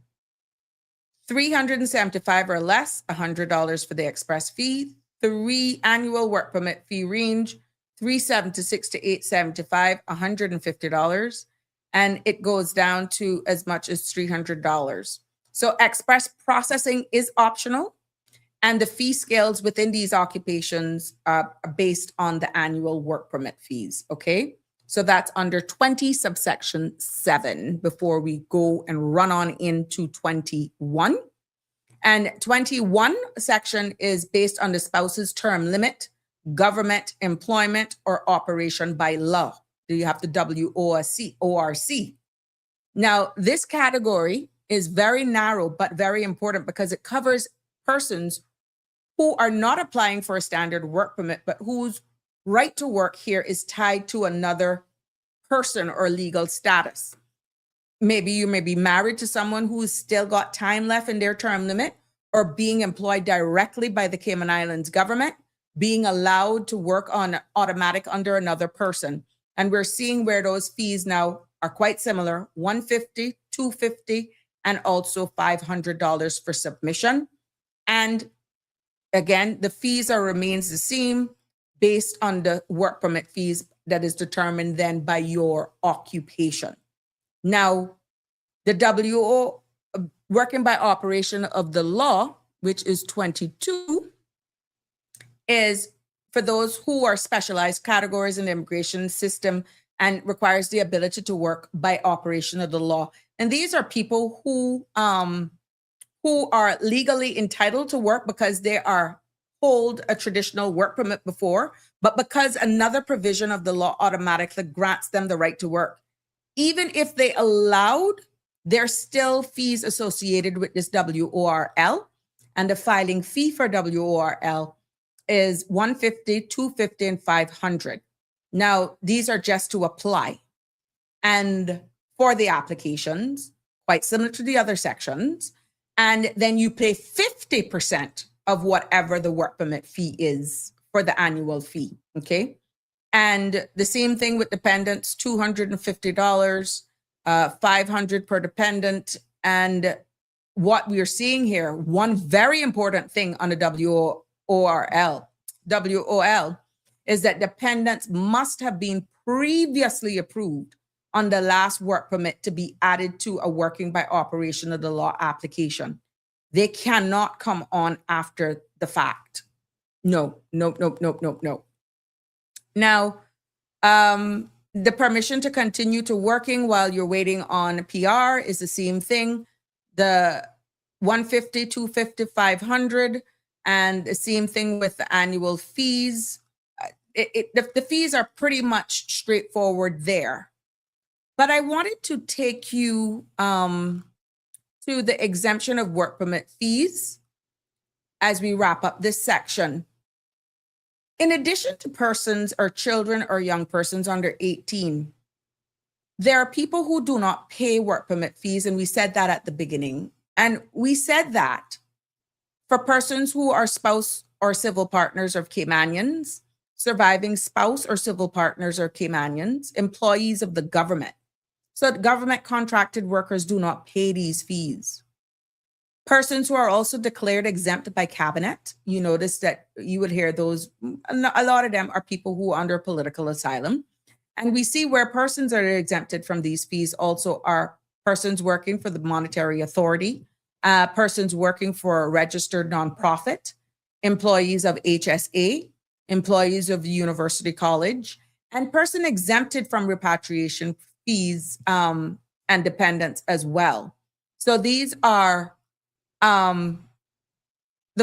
$375 or less, $100 for the express fee. 3 annual work permit fee range, $376 to $875, $150. And it goes down to as much as $300. So express processing is optional. And the fee scales within these occupations are based on the annual work permit fees, okay? So that's under 20 subsection 7 before we go and run on into 21. And 21 section is based on the spouse's term limit, government employment, or operation by law. Do you have the WORC? Now, this category is very narrow, but very important because it covers persons who are not applying for a standard work permit, but whose right to work here is tied to another person or legal status. Maybe you may be married to someone who's still got time left in their term limit, or being employed directly by the Cayman Islands government, being allowed to work on automatic under another person. And we're seeing where those fees now are quite similar, $150, $250, and also $500 for submission. And again, the fees remains the same based on the work permit fees that is determined then by your occupation. Now, the WO, working by operation of the law, which is 22, is for those who are specialized categories in the immigration system and requires the ability to work by operation of the law. And these are people who are legally entitled to work because they hold a traditional work permit before, but because another provision of the law automatically grants them the right to work. Even if they allowed, there's still fees associated with this WORL, and the filing fee for WORL is $150, $250, and $500. Now, these are just to apply. And for the applications, quite similar to the other sections, and then you pay 50% of whatever the work permit fee is for the annual fee, okay? And the same thing with dependents, $250, $500 per dependent. And what we are seeing here, one very important thing on the WOL is that dependents must have been previously approved on the last work permit to be added to a working by operation of the law application. They cannot come on after the fact. No. Now, the permission to continue to working while you're waiting on PR is the same thing. The $150, $250, $500, and the same thing with the annual fees. The fees are pretty much straightforward there. But I wanted to take you to the exemption of work permit fees as we wrap up this section. In addition to persons or children or young persons under 18, there are people who do not pay work permit fees, and we said that at the beginning. And we said that for persons who are spouse or civil partners of Caymanians, surviving spouse or civil partners or Caymanians, employees of the government. So government contracted workers do not pay these fees. Persons who are also declared exempt by cabinet, you notice that you would hear those, a lot of them are people who are under political asylum. And we see where persons are exempted from these fees also are persons working for the monetary authority, persons working for a registered nonprofit, employees of HSA, employees of the university college, and person exempted from repatriation fees and dependents as well. So these are the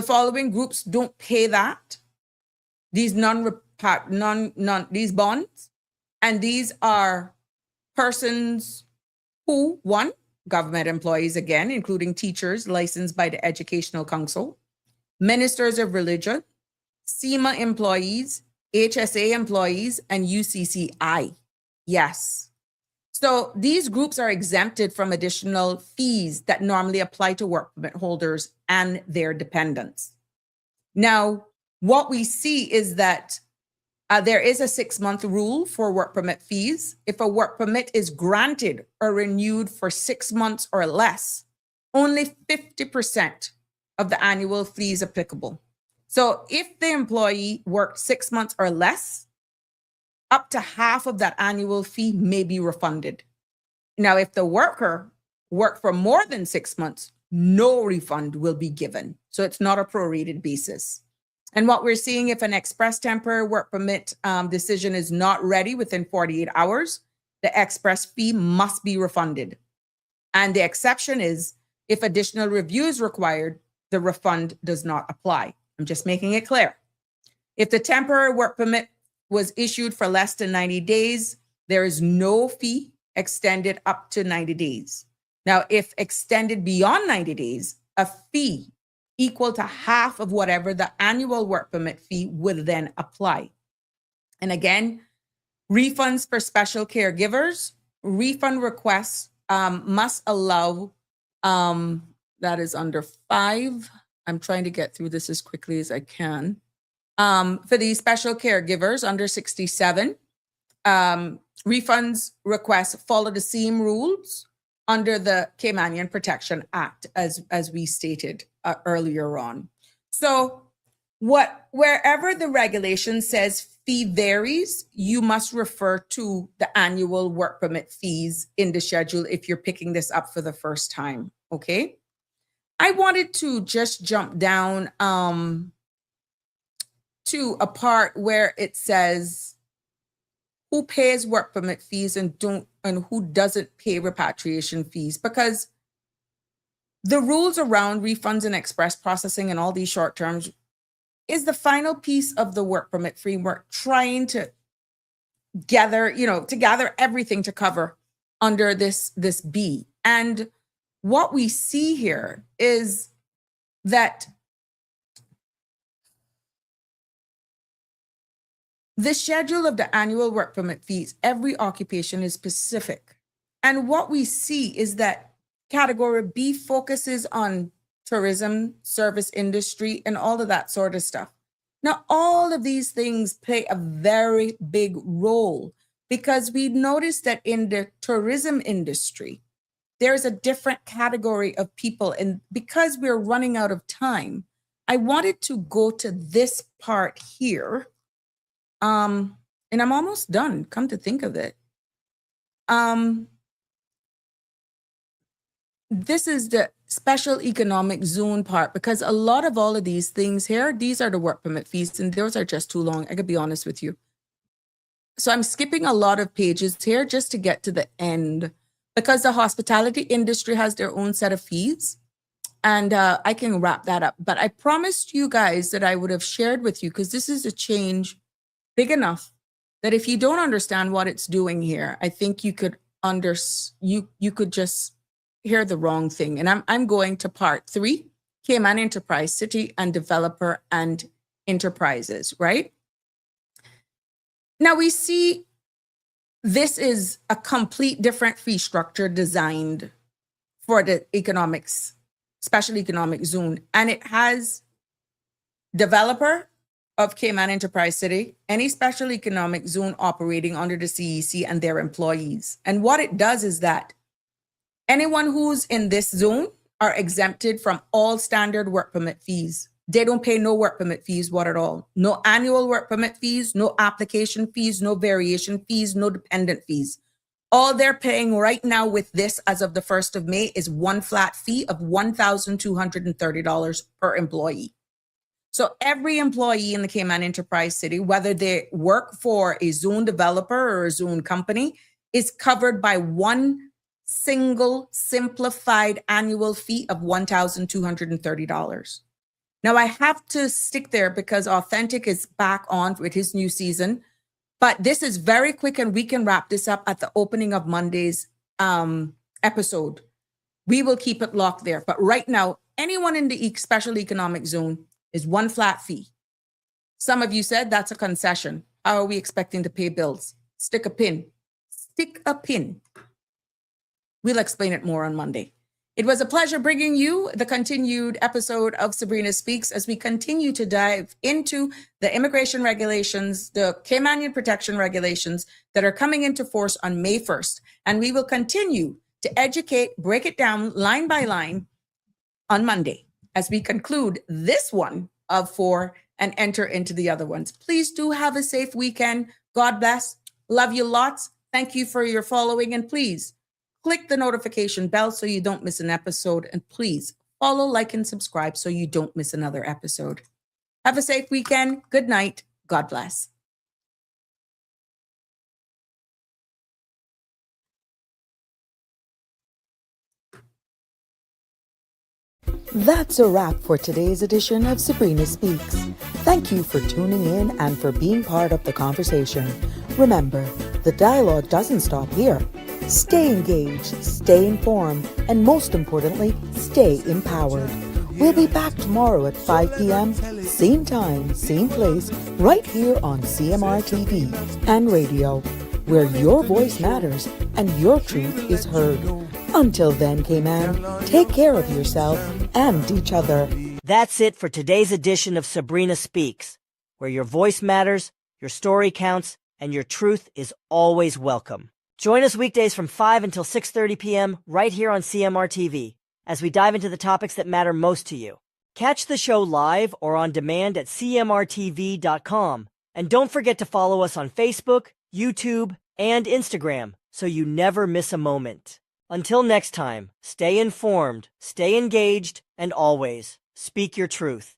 following groups don't pay that. These these bonds, and these are persons who, one, government employees again, including teachers licensed by the Educational Council, ministers of religion, SEMA employees, HSA employees, and UCCI. Yes. So these groups are exempted from additional fees that normally apply to work permit holders and their dependents. Now, what we see is that there is a 6-month rule for work permit fees. If a work permit is granted or renewed for 6 months or less, only 50% of the annual fees applicable. So if the employee worked 6 months or less, up to half of that annual fee may be refunded. Now, if the worker worked for more than 6 months, no refund will be given. So it's not a prorated basis. And what we're seeing, if an express temporary work permit decision is not ready within 48 hours, the express fee must be refunded. And the exception is if additional review is required, the refund does not apply. I'm just making it clear. If the temporary work permit was issued for less than 90 days, there is no fee extended up to 90 days. Now, if extended beyond 90 days, a fee equal to half of whatever the annual work permit fee would then apply. And again, refunds for special caregivers, refund requests must allow, that is under 5. I'm trying to get through this as quickly as I can. For these special caregivers under 67, refunds requests follow the same rules under the Caymanian Protection Act, as we stated earlier on. So wherever the regulation says fee varies, you must refer to the annual work permit fees in the schedule if you're picking this up for the first time, okay? I wanted to just jump down to a part where it says who pays work permit fees and who doesn't pay repatriation fees, because the rules around refunds and express processing and all these short terms is the final piece of the work permit framework, trying to gather everything to cover under this B. And what we see here is that the schedule of the annual work permit fees, every occupation is specific. And what we see is that category B focuses on tourism, service industry, and all of that sort of stuff. Now, all of these things play a very big role, because we noticed that in the tourism industry, there's a different category of people. And because we're running out of time, I wanted to go to this part here. And I'm almost done, come to think of it. This is the special economic zone part, because a lot of all of these things here, these are the work permit fees, and those are just too long. I could be honest with you. So I'm skipping a lot of pages here just to get to the end, because the hospitality industry has their own set of fees, and I can wrap that up. But I promised you guys that I would have shared with you, because this is a change big enough that if you don't understand what it's doing here, I think you could you could just hear the wrong thing. And I'm going to part 3, Cayman Enterprise City and Developer and Enterprises, right? Now we see this is a complete different fee structure designed for the special economic zone. And it has developer of Cayman Enterprise City, any special economic zone operating under the CEC and their employees. And what it does is that anyone who's in this zone are exempted from all standard work permit fees. They don't pay no work permit fees, what at all. No annual work permit fees, no application fees, no variation fees, no dependent fees. All they're paying right now with this as of the 1st of May is one flat fee of $1,230 per employee. So every employee in the Cayman Enterprise City, whether they work for a zone developer or a zone company, is covered by one single simplified annual fee of $1,230. Now I have to stick there because Authentic is back on with his new season, but this is very quick and we can wrap this up at the opening of Monday's episode. We will keep it locked there. But right now, anyone in the special economic zone is one flat fee. Some of you said that's a concession. How are we expecting to pay bills? Stick a pin. Stick a pin. We'll explain it more on Monday. It was a pleasure bringing you the continued episode of Sabrina Speaks as we continue to dive into the immigration regulations, the Caymanian Protection regulations that are coming into force on May 1st. And we will continue to educate, break it down line by line on Monday as we conclude this one of 4 and enter into the other ones. Please do have a safe weekend. God bless. Love you lots. Thank you for your following. And please click the notification bell so you don't miss an episode. And please follow, like, and subscribe so you don't miss another episode. Have a safe weekend. Good night. God bless. That's a wrap for today's edition of Sabrina Speaks. Thank you for tuning in and for being part of the conversation. Remember, the dialogue doesn't stop here. Stay engaged, stay informed, and most importantly, stay empowered. We'll be back tomorrow at 5 p.m., same time, same place, right here on CMR TV and radio, where your voice matters and your truth is heard. Until then, Cayman, take care of yourself and each other. That's it for today's edition of Sabrina Speaks, where your voice matters, your story counts, and your truth is always welcome. Join us weekdays from 5 until 6:30 p.m. right here on CMR TV as we dive into the topics that matter most to you. Catch the show live or on demand at cmrtv.com. And don't forget to follow us on Facebook, YouTube, and Instagram so you never miss a moment. Until next time, stay informed, stay engaged, and always speak your truth.